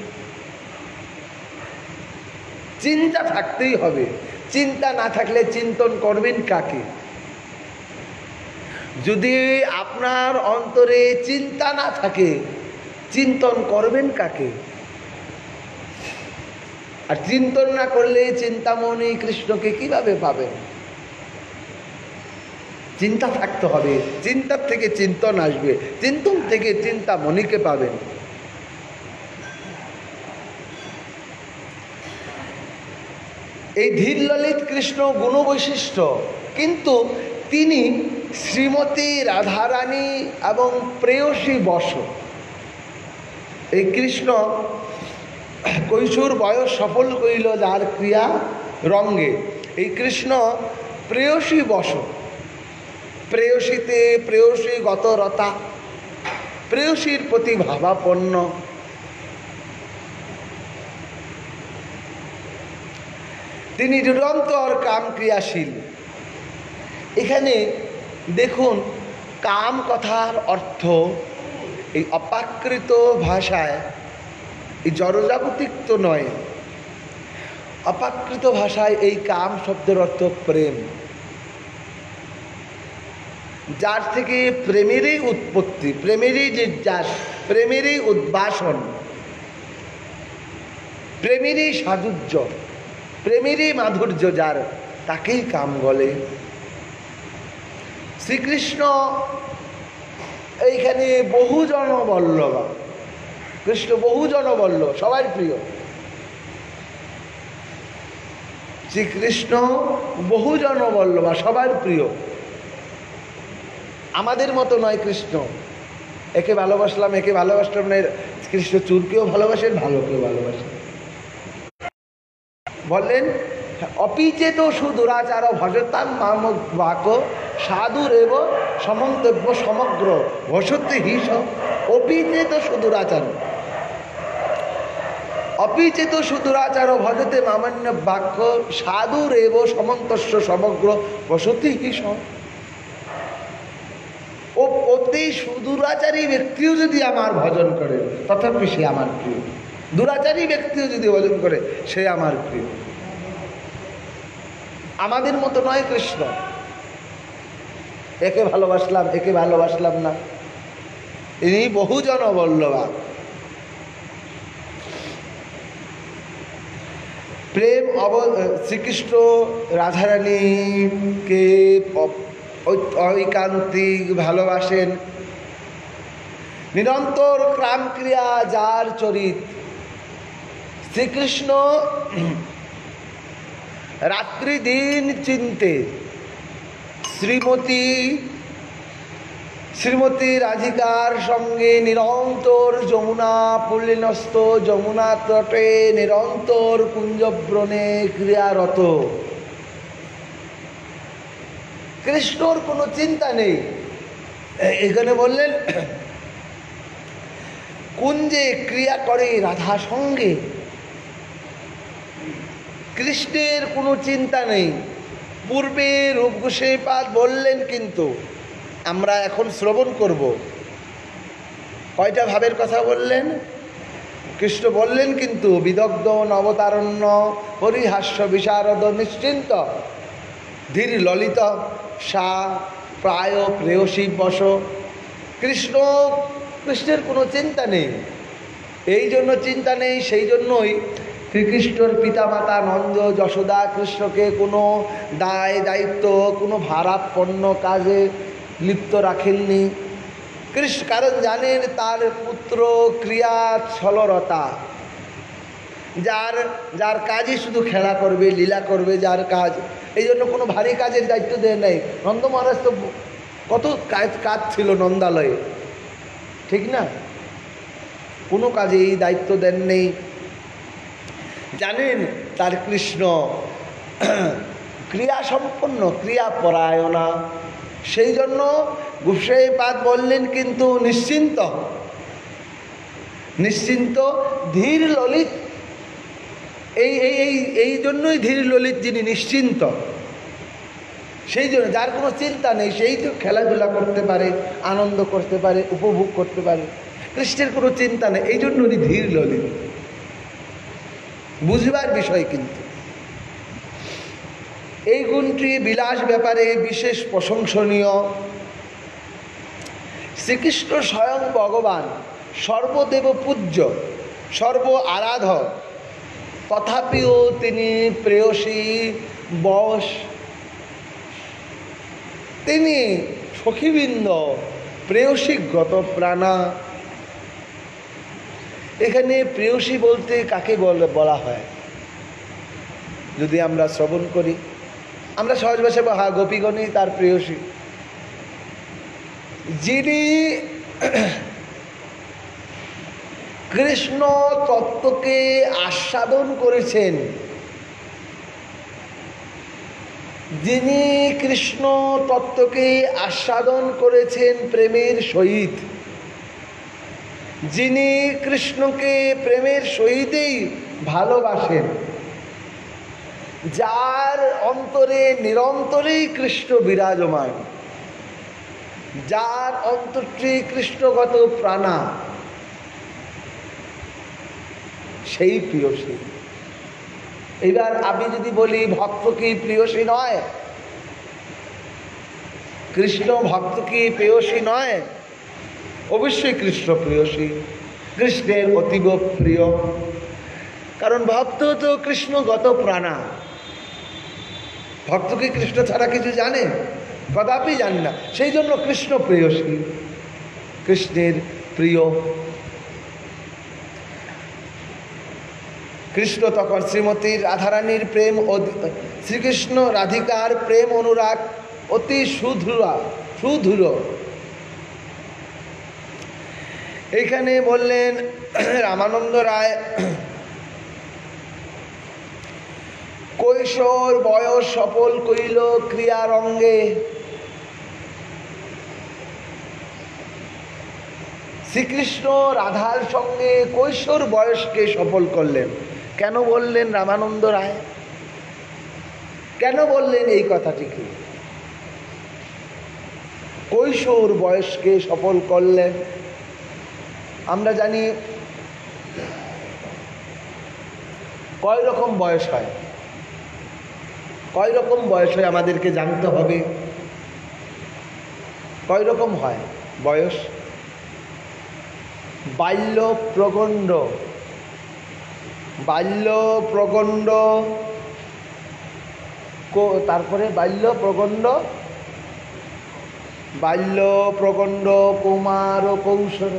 চিন্তা থাকতেই হবে। চিন্তা না থাকলে চিন্তন করবেন কাকে? যদি আপনার অন্তরে চিন্তা না থাকে, চিন্তন করবেন কাকে? আর চিন্তন না করলে চিন্তামণি কৃষ্ণকে কিভাবে পাবেন? চিন্তা থাকতে হবে, চিন্তার থেকে চিন্তন আসবে, চিন্তন থেকে চিন্তামণিকে পাবেন। এই ধীর ললিত কৃষ্ণ গুণবৈশিষ্ট্য, কিন্তু তিনি শ্রীমতী রাধারানী এবং প্রেয়সী বশ। এই কৃষ্ণ কৈশোর বয়স সফল করিল যার ক্রিয়া রঙ্গে। এই কৃষ্ণ প্রেয়সী বশ। প্রেয়সীতে প্রেয়সী গত রতা, প্রেয়সীর প্রতি ভাবাপন্ন। তিনি নিরন্তর কাম ক্রিয়াশীল। এখানে দেখুন, কাম কথার অর্থ এই অপ্রাকৃত ভাষায়, এই জড়জাগতিক তো নয়, অপ্রাকৃত ভাষায় এই কাম শব্দের অর্থ প্রেম। যার থেকে প্রেমেরই উৎপত্তি, প্রেমেরই নির্যাস, প্রেমেরই উদ্ভাসন, প্রেমেরই সাজুজ্য, প্রেমেরই মাধুর্য যার, তাকেই কাম বলে। শ্রীকৃষ্ণ এইখানে বহুজন বল্লভা। কৃষ্ণ বহুজন বল্লভ, সবার প্রিয়। শ্রীকৃষ্ণ বহুজন বল্লভা, সবার প্রিয়। আমাদের মতো নয় কৃষ্ণ, একে ভালোবাসলাম একে ভালোবাসলাম না। কৃষ্ণ চুরকেও ভালোবাসেন, ভালোকেও ভালোবাসেন। বললেন অপিচেত সুদুরাচার ভজতাম মাম বাক সাধুরেব সমন্তব্য সমগ্র ভসতে হিস। অপিচেত সুদুরাচার, অপিচেত সুদুরাচার ভজতে মামান্য বাক্য সাধুরেব সমন্তস্য সমগ্র ভসতে হিস। ও অতি সুদুরাচারী ব্যক্তিও যদি আমার ভজন করে, তথাপি সে আমার প্রিয়। দুরাচারী ব্যক্তিও যদি ভজন করে, সে আমার প্রিয়। আমাদের মতো নয় কৃষ্ণ, একে ভালোবাসলাম একে ভালোবাসলাম না। ইনি বহুজন বল্লভা। প্রেম শ্রীকৃষ্ণ রাধারানীকে ঐকান্তিক ভালোবাসেন। নিরন্তর কাম ক্রিয়া যার চরিত। শ্রীকৃষ্ণ রাত্রি দিন চিন্তে শ্রীমতী রাধিকার সঙ্গে নিরন্তর যমুনা পুল্লিনস্থ যমুনা তটে নিরন্তর কুঞ্জব্রণে ক্রিয়ারত। কৃষ্ণর কোনো চিন্তা নেই। এখানে বললেন কুঞ্জে ক্রিয়া করে রাধা সঙ্গে। কৃষ্ণের কোনো চিন্তা নেই। পূর্বে রূপ গোসাইপাদ বললেন, কিন্তু আমরা এখন শ্রবণ করব। কয়টা ভাবের কথা বললেন? কৃষ্ণ বললেন কিন্তু বিদগ্ধ নবতারণ্য হরিহাস্য বিশারদ নিশ্চিন্ত ধীর ললিত সা প্রায় প্রেয়সী বশ। কৃষ্ণের কোনো চিন্তা নেই। এই জন্য চিন্তা নেই, সেই জন্যই শ্রীকৃষ্ণর পিতামাতা নন্দ যশোদা কৃষ্ণকে কোনো দায়িত্ব, কোনো ভারাপন্ন কাজে লিপ্ত রাখেননি। কৃষ্ণ কারণ জানেন তার পুত্র ক্রিয়া ছলরতা, যার কাজই শুধু খেলা করবে, লীলা করবে, যার কাজ এই জন্য কোনো ভারী কাজের দায়িত্ব দেয় নাই। নন্দ মহারাজ তো কত কাজ ছিল নন্দালয়ে, ঠিক না? কোনো কাজে এই দায়িত্ব দেন নেই। জানেন তার কৃষ্ণ ক্রিয়া সম্পন্ন, ক্রিয়াপরায়ণা, সেই জন্য গোসাইপাদ বললেন কিন্তু নিশ্চিন্ত, নিশ্চিন্ত ধীর ললিত। এই এই এই এই জন্যই ধীর ললিত, যিনি নিশ্চিন্ত, সেই জন্য যার কোনো চিন্তা নেই, সেই তো খেলাধুলা করতে পারে, আনন্দ করতে পারে, উপভোগ করতে পারে। কৃষ্ণের কোনো চিন্তা নেই, এই জন্য উনি ধীর ললিত। বুঝবার বিষয় কিন্তু এই গুণটি বিলাস ব্যাপারে বিশেষ প্রশংসনীয়। শ্রীকৃষ্ণ স্বয়ং ভগবান, সর্বদেব পূজ্য, সর্ব আরাধ্য, তথাপিও তিনি প্রেয়সী বশ। তিনি সখীবৃন্দ প্রেয়সীগত প্রাণা। এখানে প্রেয়সী বলতে কাকে বলা হয় যদি আমরা শ্রবণ করি, আমরা সহজ ভাষায় হ্যাঁ গোপীগণই তার প্রেয়সী। যিনি কৃষ্ণ তত্ত্বকে আস্বাদন করেছেন, যিনি কৃষ্ণ তত্ত্বকে আস্বাদন করেছেন প্রেমের সহিত, যিনি কৃষ্ণকে প্রেমের সহিতেই ভালোবাসেন, যার অন্তরে নিরন্তরেই কৃষ্ণ বিরাজমান, যার অন্তরটি কৃষ্ণগত প্রাণা, সেই প্রিয়সী। এবার আমি যদি বলি ভক্ত কি প্রিয়সী নয়? কৃষ্ণ ভক্ত কি প্রেয়সী নয়? অবশ্যই কৃষ্ণ প্রেয়সী, কৃষ্ণের অতীব প্রিয়। কারণ ভক্ত তো কৃষ্ণগত প্রাণা। ভক্ত কি কৃষ্ণ ছাড়া কিছু জানে? কদাপি জানে না। সেই জন্য কৃষ্ণ প্রেয়সী, কৃষ্ণের প্রিয়। কৃষ্ণ তখন শ্রীমতী রাধারানীর প্রেম, শ্রীকৃষ্ণ রাধিকার প্রেম অনুরাগ অতি সুদূর। এইখানে বললেন রামানন্দ রায়, কৈশোর বয়স সফল কইল ক্রিয়ারঙ্গে। শ্রীকৃষ্ণ রাধার সঙ্গে কৈশোর বয়সকে সফল করলেন। কেন বললেন রামানন্দ রায়? কেন বললেন এই কথাটিকে? কৈশোর বয়সকে সফল করলেন। আমরা জানি কয় রকম বয়স হয়, কয় রকম বয়স হয় আমাদেরকে জানতে হবে। কয় রকম হয় বয়স? বাল্য প্রগণ্ড, বাল্য প্রগণ্ড, তারপরে বাল্য প্রগণ্ড, বাল্য প্রগণ্ড, কুমার ও কৌশল।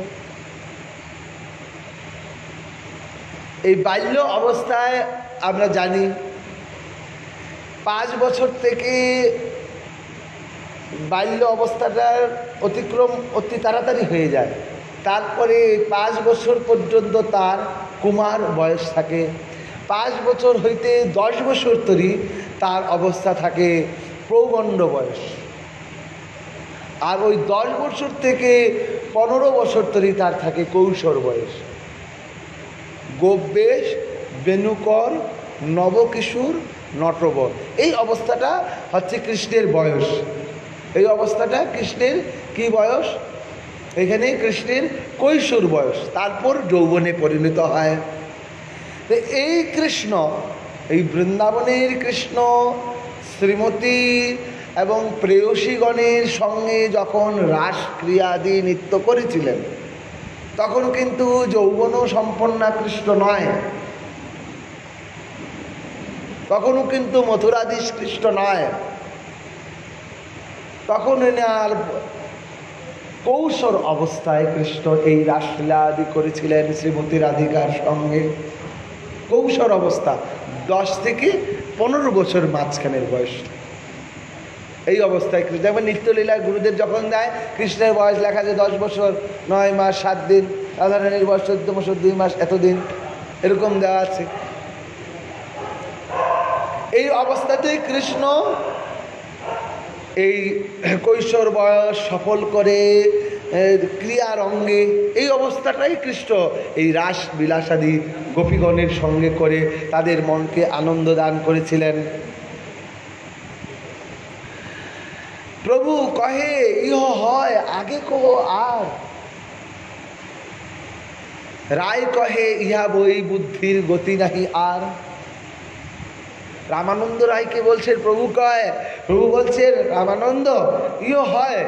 এই বাল্য অবস্থায় আমরা জানি 5 বছর থেকে বাল্য অবস্থাটার অতিক্রম অতি তাড়াতাড়ি হয়ে যায়। তারপরে 5 বছর পর্যন্ত তার কুমার বয়স থাকে। 5 বছর হইতে 10 বছর তরি তার অবস্থা থাকে প্রৌগণ্ড বয়স। আর ওই 10 বছর থেকে 15 বছর তরি তার থাকে কৈশোর বয়স। গোপবেশ, বেণুকর, নবকিশোর, নটবর, এই অবস্থাটা হচ্ছে কৃষ্ণের বয়স। এই অবস্থাটা কৃষ্ণের কি বয়স? এখানে কৃষ্ণের কৈশোর বয়স, তারপর যৌবনে পরিণত হয়। তো এই কৃষ্ণ, এই বৃন্দাবনের কৃষ্ণ শ্রীমতী এবং প্রেয়সীগণের সঙ্গে যখন রাসক্রিয়াদি নৃত্য করেছিলেন, তখন কিন্তু যৌবন সম্পন্না কৃষ্ণ নয়, তখনও কিন্তু মথুরাধীশ কৃষ্ণ নয়, তখন আর কৈশোর অবস্থায় কৃষ্ণ এই রাসলীলা আদি করেছিলেন শ্রীমতী রাধিকার সঙ্গে। কৈশোর অবস্থা 10 থেকে 15 বছর মাঝখানের বয়স। এই অবস্থায় যেমন নিত্যলীলায় গুরুদেব যখন দেয় কৃষ্ণের বয়স লেখা যে 10 বছর 9 মাস 7 দিন, রাধারানীর বয়স 14 বছর 2 মাস এতদিন, এরকম দেওয়া আছে। এই অবস্থাতেই কৃষ্ণ এই কৈশোর বয়স সফল করে ক্রিয়ার অঙ্গে, এই অবস্থাটাই কৃষ্ণ এই রাস বিলাসাদি গোপীগণের সঙ্গে করে তাদের মনকে আনন্দ দান করেছিলেন। প্রভু কহে ইহ হয় আগে কহ আর, রায় কহে ইহা বই বুদ্ধির গতি নাহি আর। রামানন্দ রায়কে বলছেন, প্রভু কয়, প্রভু বলছেন রামানন্দ ইহ হয়,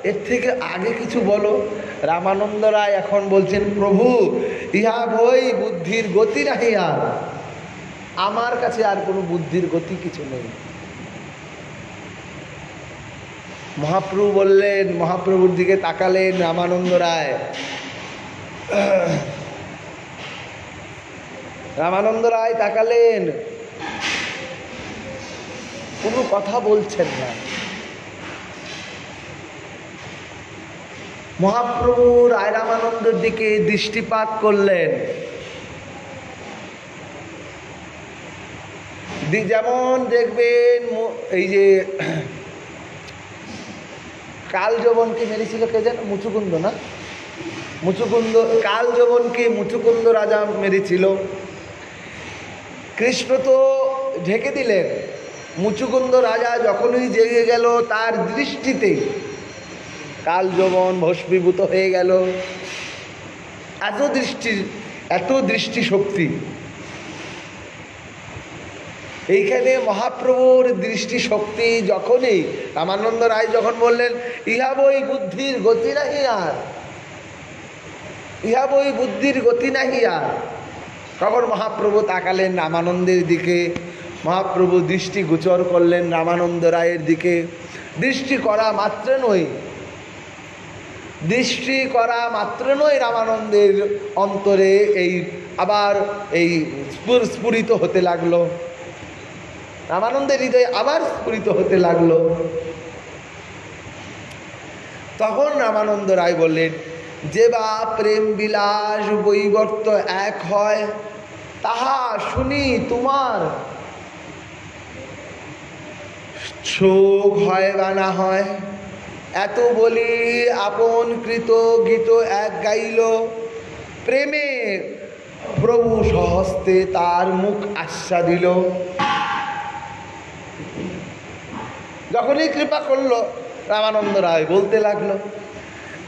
এর থেকে আগে কিছু বলো। রামানন্দ রায় এখন বলছেন, প্রভু ইহা বই বুদ্ধির গতি নাহি আর, আমার কাছে আর কোনো বুদ্ধির গতি কিছু নেই। মহাপ্রভু বললেন, মহাপ্রভুর দিকে তাকালেন রামানন্দ রায়। রামানন্দ রায় তাকালেন, কোনো কথা বলছেন না। মহাপ্রভু রায় রামানন্দের দিকে দৃষ্টিপাত করলেন। যেমন দেখবেন এই যে কাল যবনকে মেরেছিল কে যেন, মুচুকুন্দ না, মুচুকুন্দ, কাল যবনকে মুচুকুন্দ রাজা মেরেছিল। কৃষ্ণ তো ঢেকে দিলেন। মুচুকুন্দ রাজা যখনই জেগে গেল তার দৃষ্টিতেই কাল যবন ভস্মীভূত হয়ে গেল। এত দৃষ্টি শক্তি এইখানে মহাপ্রভুর দৃষ্টি শক্তি। যখনই রামানন্দ রায় যখন বললেন ইহা বই বুদ্ধির গতি নাহি আর, ইহা বই বুদ্ধির গতি নাহি আর, তখন মহাপ্রভু তাকালেন রামানন্দের দিকে। মহাপ্রভু দৃষ্টি গোচর করলেন রামানন্দ রায়ের দিকে। দৃষ্টি করা মাত্র নয়, দৃষ্টি করা মাত্র নয়, রামানন্দের অন্তরে এই আবার এই স্ফুরিত হতে লাগলো, রামানন্দের হৃদয়ে আবার স্ফুরিত হতে লাগলো। তখন রামানন্দ রায় বললেন, যে বা প্রেম বিলাস বৈবর্ত এক হয়, তাহা শুনি তোমার শোক হয় বা না হয়। এত বলি আপন কৃত গীত এক গাইল, প্রেমে প্রভু সহস্তে তার মুখ আশ্বা দিল। যখনই কৃপা করলো রামানন্দ রায় বলতে লাগলো,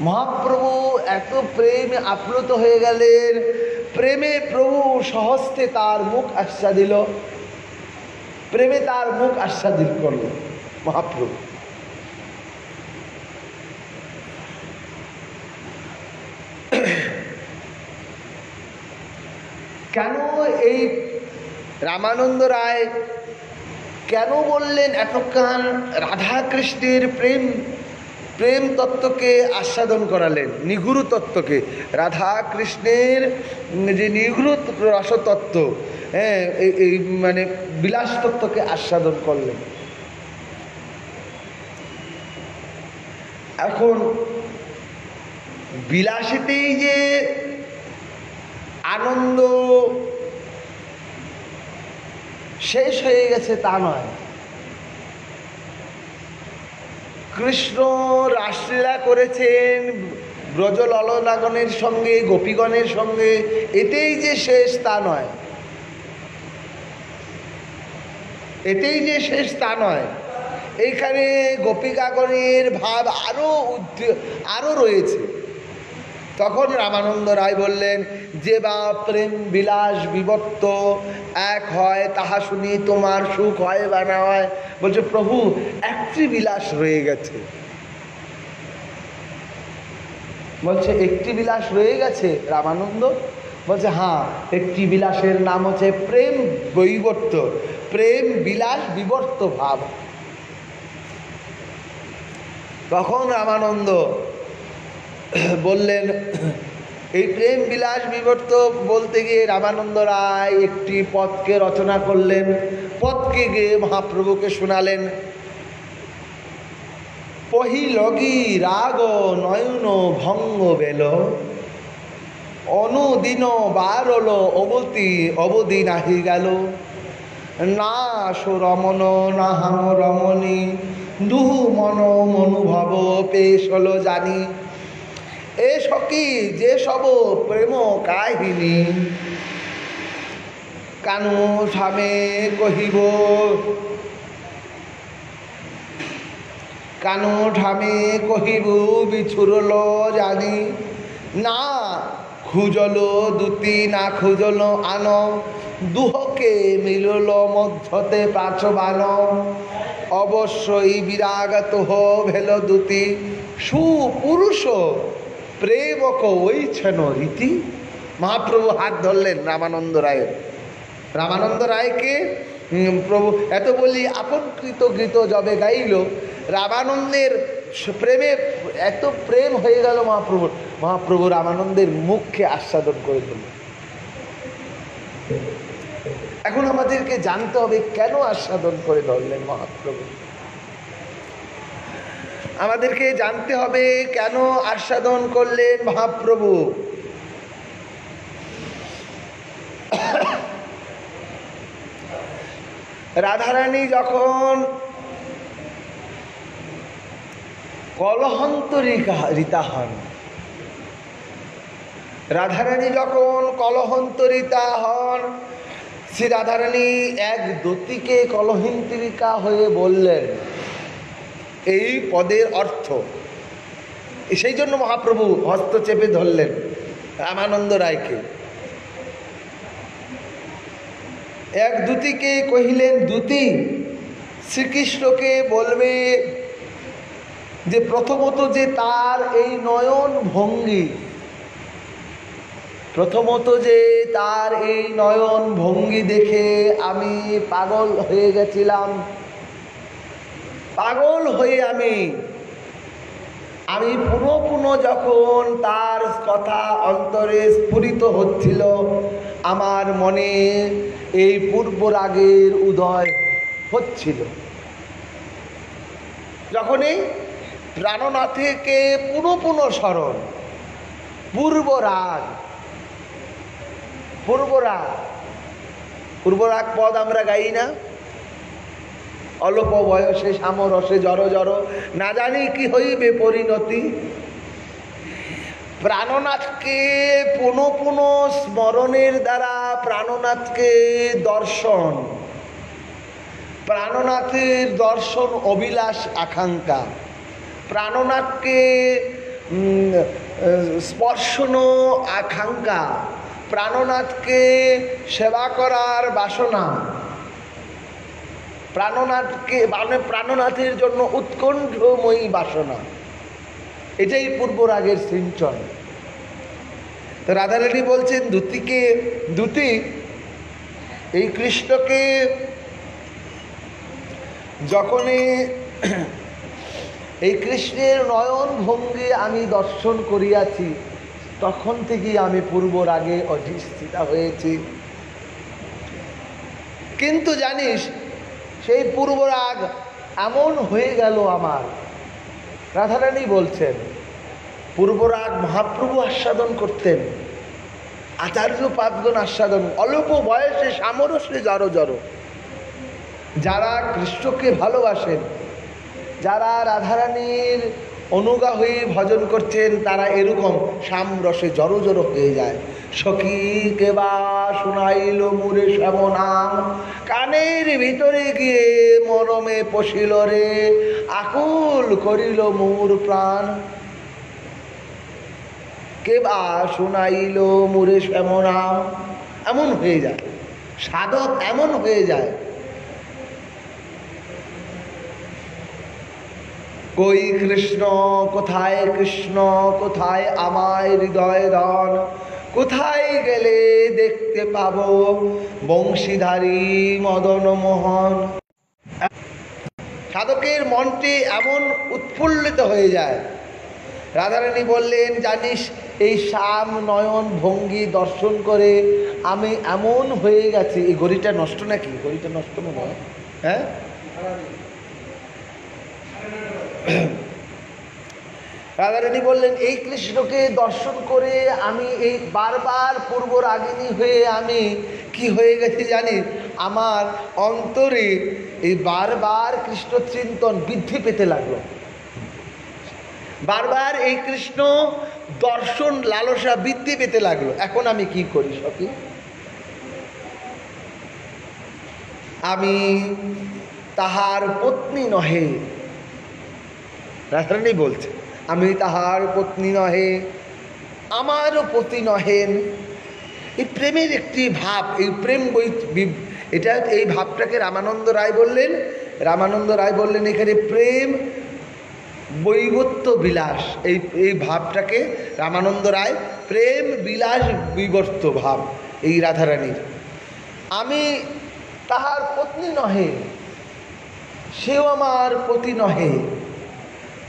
মহাপ্রভু এত প্রেমে আপ্লুত হয়ে গেলেন, প্রেমে প্রভু সহস্তে তার মুখ আশ্বা দিল, প্রেমে তার মুখ আশ্বাদিত করল মহাপ্রভু। কেন এই রামানন্দ রায় কেন বললেন এতক্ষণ রাধা কৃষ্ণের প্রেম তত্ত্বকে আস্বাদন করালেন, নিগুড় তত্ত্বকে, রাধা কৃষ্ণের যে নিগুড় রসতত্ত্ব, হ্যাঁ, এই মানে বিলাস তত্ত্বকে আস্বাদন করলেন। এখন বিলাসেতেই যে আনন্দ শেষ হয়ে গেছে তা নয়। কৃষ্ণ রাসলীলা করেছেন ব্রজ ললনাগণের সঙ্গে, গোপীগণের সঙ্গে, এতেই যে শেষ তা নয়, এতেই যে শেষ তা নয়। এইখানে গোপিকাগণের ভাব আরো রয়েছে। তখন রামানন্দ রায় বললেন, যে বা প্রেম বিলাস বিবর্ত এক হয়, তাহা শুনি তোমার সুখ হয় বা না হয়। বলছে, প্রভু একটি বিলাস রয়ে গেছে। বলছে, একটি বিলাস রয়ে গেছে রামানন্দ? বলছে, হ্যাঁ, একটি বিলাসের নাম হচ্ছে প্রেম বৈবর্ত, প্রেম বিলাস বিবর্ত ভাব। তখন রামানন্দ বললেন, এই প্রেম বিলাস বিবর্ত বলতে গিয়ে রামানন্দ রায় একটি পদকে রচনা করলেন। পদটি দোহকে গিয়ে মহাপ্রভুকে শোনালেন। পহিলগি রাগ নয়ন ভঙ্গ বেল, অনুদিন বারল অবতি অবধি নাহি গেল। না সো রমন না হাম রমণী, দুহু মন মনুভব পেশল জানি। এ সখী যে সব প্রেম কাহিনী, কানু ঠামে কহিব কানু ঠামে কহিব বিছুরল জানি। না খুঁজল দুতি না খুঁজল আন, দুহকে মিলল মধ্যতে প্রাচবান। অবশ্যই বিরাগত ভেল দুতি, সুপুরুষ প্রেমক ওইছেন রীতি। মহাপ্রভু হাত ধরলেন রামানন্দ রায়ের। রামানন্দ রায়কে প্রভু এত বলি আপন কৃত গীত যবে গাইল, রামানন্দের প্রেমে এত প্রেম হয়ে গেল মহাপ্রভুর। মহাপ্রভু রামানন্দের মুখকে আস্বাদন করে দিল। এখন আমাদেরকে জানতে হবে কেন আস্বাদন করে ধরলেন মহাপ্রভু। আমাদেরকে জানতে হবে কেন আস্বাদন করলেন মহাপ্রভু। রাধারানী যখন কলহন্তরিতা হন, রাধারানী যখন কলহন্তরিতা হন, শ্রী রাধারানী এক দতিকে কলহন্তরিকা হয়ে বললেন এই পদের অর্থ। সেই জন্য মহাপ্রভু হস্ত চেপে ধরলেন রামানন্দ রায়কে। এক দূতিকে কহিলেন, দূতি শ্রীকৃষ্ণকে বলবে যে প্রথমত যে তার এই নয়ন ভঙ্গি, প্রথমত যে তার এই নয়ন ভঙ্গি দেখে আমি পাগল হয়ে গেছিলাম। পাগল হয়ে আমি পুনঃ পুনঃ যখন তার কথা অন্তরে স্ফুরিত হচ্ছিল, আমার মনে এই পূর্ব রাগের উদয় হচ্ছিল। যখনই প্রাণনাথকে পুনঃ পুনঃ স্মরণ, পূর্ব রাগ পদ আমরা গাই না? অল্প বয়সে সামরসে জড় জড়, না জানি কি হইবে পরিণতি। প্রাণনাথকে পুনঃ পুনঃ স্মরণের দ্বারা প্রাণনাথকে দর্শন, প্রাণনাথের দর্শন অভিলাষ আকাঙ্ক্ষা, প্রাণনাথকে স্পর্শন আকাঙ্ক্ষা, প্রাণনাথকে সেবা করার বাসনা, প্রাণনাথকে মানে প্রাণনাথের জন্য উৎকণ্ঠময়ী বাসনা, এটাই পূর্ব রাগের সিঞ্চন। তো রাধারানী বলছেন দূতিকে, দূতি এই কৃষ্ণকে যখনই এই কৃষ্ণের নয়ন ভঙ্গি আমি দর্শন করিয়াছি, তখন থেকেই আমি পূর্ব রাগে অধিষ্ঠিতা হয়েছি। কিন্তু জানিস সেই পূর্ব রাগ এমন হয়ে গেল আমার। রাধারানী বলছেন পূর্ব রাগ মহাপ্রভু আস্বাদন করতেন, আচার্য পাদগণ আস্বাদন, অল্প বয়সে সামরসে জড় জড়। যারা কৃষ্ণকে ভালোবাসেন, যারা রাধারানীর অনুগা হয়ে ভজন করছেন, তারা এরকম সামরসে জড় জড় হয়ে যায়। সখী কেবা শুনাইল মুরে শ্যামনাম, কানের ভিতরে গিয়ে মরমে পশিল রে, আকুল করিল মোর প্রাণ। কেবা শুনাইল মুরে শ্যামনাম, এমন হয়ে যায়, সাধক এমন হয়ে যায়। কই কৃষ্ণ কোথায়, কৃষ্ণ কোথায় আমায় হৃদয় ধন, কোথায় গেলে দেখতে পাবো বংশীধারী মদন মোহন। সাধকের মনটি এমন উৎফুল্লিত হয়ে যায়। রাধারানী বললেন, জানিস এই শ্যাম নয়ন ভঙ্গি দর্শন করে আমি এমন হয়ে গেছি। এই ঘড়িটা নষ্ট নাকি? ঘড়িটা নষ্ট নয়। হ্যাঁ, রাধারানী বললেন এই কৃষ্ণকে দর্শন করে আমি এই বারবার পূর্ব রাগিনী হয়ে আমি কি হয়ে গেছি জানিস, আমার অন্তরে এই বারবার কৃষ্ণ চিন্তন বৃদ্ধি পেতে লাগলো, বারবার এই কৃষ্ণ দর্শন লালসা বৃদ্ধি পেতে লাগলো। এখন আমি কি করি সখী, আমি তাহার পত্নী নহে, রাধারানী বলছে আমি তাহার পত্নী নহে, আমারও পতি নহেন। এই প্রেমের একটি ভাব, এই প্রেম এটা, এই ভাবটাকে রামানন্দ রায় বললেন, রামানন্দ রায় বললেন এখানে প্রেম বৈবত্য বিলাস, এই ভাবটাকে রামানন্দ রায় প্রেম বিলাস বিবর্ত ভাব এই রাধারানীর। আমি তাহার পত্নী নহে, সেও আমার পতি নহে,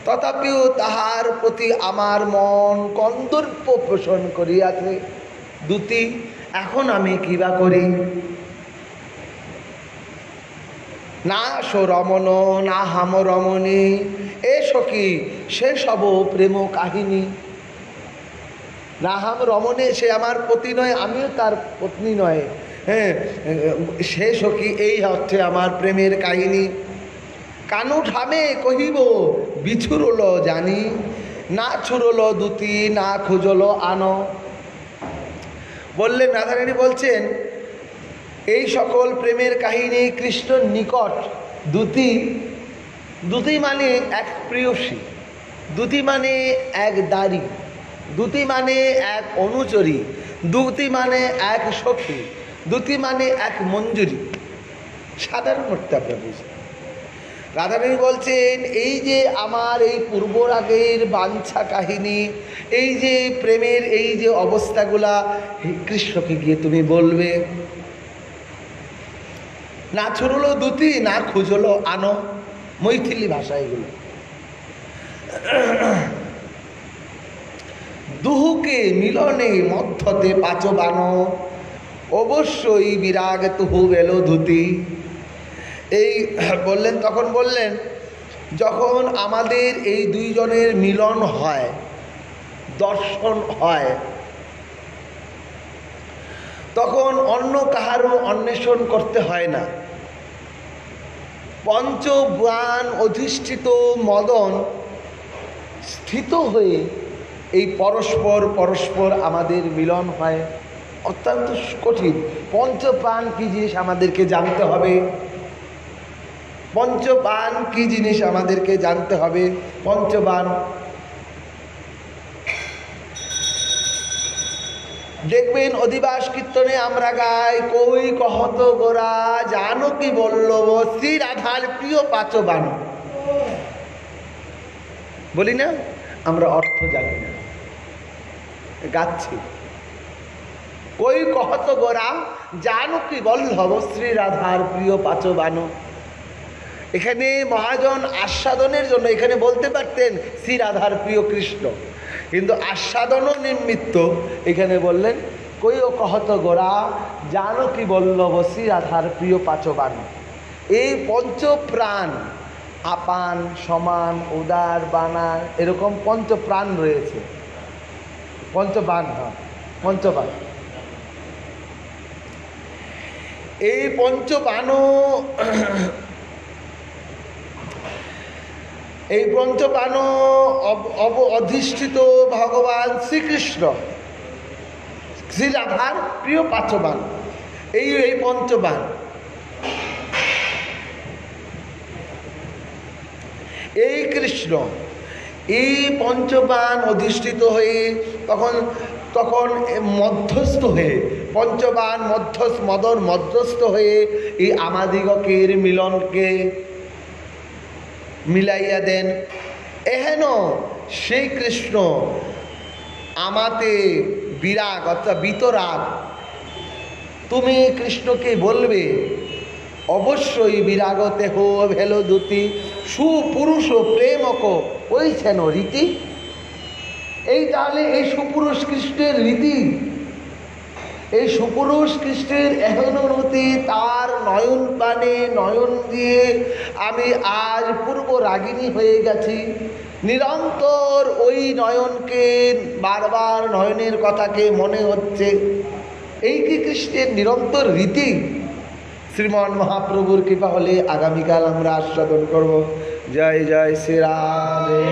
তথাপিও তাহার প্রতি আমার মন কন্দর্প পোষণ করিয়াছে। দুতি, এখন আমি কিবা করি, না সো রমণ না হাম রমণী, এ সখী সে সব প্রেম কাহিনী। না হাম রমণী, সে আমার পতি নয়, আমিও তার পত্নী নয়, হ্যাঁ, সে সখী এই অর্থে আমার প্রেমের কাহিনী। কানু ঠামে কহিব বিছুরল জানি, না ছুরল দুতি না খুঁজল আনো। বললেন, রাধারানী বলছেন এই সকল প্রেমের কাহিনী কৃষ্ণর নিকট। দুতি, দুতি মানে এক প্রিয়সী, দুতি মানে এক দাড়ি, দুতি মানে এক অনুচরী, দুতি মানে এক সখী, দুতি মানে এক মঞ্জুরি। সাধারণ অর্থে আপনারা বুঝলেন। রাধারানী বলছেন এই যে আমার এই পূর্বরাগের বাঞ্ছা কাহিনী, এই যে প্রেমের এই যে অবস্থাগুলা, কৃষ্ণকে গিয়ে তুমি বলবে। না ছুড়লো দুতি না খুঁজলো আনো, মৈথিলি ভাষা এগুলো। দুহুকে মিলনে মধ্যতে পাচবানো, অবশ্যই বিরাগ তুহু বেলো ধুতি। এই বললেন, তখন বললেন যখন আমাদের এই দুইজনের মিলন হয়, দর্শন হয়, তখন অন্য কাহারও অন্বেষণ করতে হয় না। পঞ্চবাণ অধিষ্ঠিত মদন স্থিত হয়ে এই পরস্পর পরস্পর আমাদের মিলন হয়। অত্যন্ত কঠিন। পঞ্চপ্রাণ কি জিনিস আমাদেরকে জানতে হবে, পঞ্চবাণ কি জিনিস আমাদেরকে জানতে হবে। পঞ্চবাণ দেখবেন অধিবাস কীর্তনে আমরা গাই, কই কহত গোরা জানো কি বল্লভ শ্রী রাধার প্রিয় পাঁচবাণ। বলি না, আমরা অর্থ জানি না, গাচ্ছি। কই কহত গোরা জানো কি বল্লভ শ্রী রাধার প্রিয় পাঁচবাণ। এখানে মহাজন আস্বাদনের জন্য এখানে বলতে পারতেন শ্রী রাধার প্রিয় কৃষ্ণ, কিন্তু আস্বাদনও নিমিত্ত এখানে বললেন কই ও কহত গোরা জানো কি বল্লভ শ্রী রাধার প্রিয় পাঁচবাণ। এই পঞ্চপ্রাণ, আপান সমান উদার বানান, এরকম পঞ্চপ্রাণ রয়েছে। পঞ্চবাণ, হ্যাঁ পঞ্চবাণ। এই পঞ্চবাণও, এই পঞ্চবাণ অধিষ্ঠিত ভগবান শ্রীকৃষ্ণ, শ্রী রাধার প্রিয় পাঁচবাণ। এই পঞ্চবাণ, এই কৃষ্ণ এই পঞ্চবাণ অধিষ্ঠিত হয়ে তখন মধ্যস্থ হয়ে, পঞ্চবাণ মদন মধ্যস্থ হয়ে এই আমাদিগকের মিলনকে মিলাইয়া দেন। এহেন সেই কৃষ্ণ আমাতে বিরাগ অর্থাৎ বিতরাগ। তুমি কৃষ্ণকে বলবে অবশ্যই বিরাগতে হো ভেলো দুতি, সুপুরুষ প্রেমক ওইছেন রীতি। এই তাহলে এই সুপুরুষ কৃষ্ণের রীতি, এই সুপুরুষ কৃষ্ণের এহেন অনুমতি, তার নয়ন পানে নয়ন দিয়ে আমি আজ পূর্ব রাগিনী হয়ে গেছি। নিরন্তর ওই নয়নকে বারবার নয়নের কথাকে মনে হচ্ছে। এই কি কৃষ্ণের নিরন্তর রীতি? শ্রীমান মহাপ্রভুর কৃপা হলে আগামীকাল আমরা আস্বাদন করব। জয় জয় শ্রী রাধে।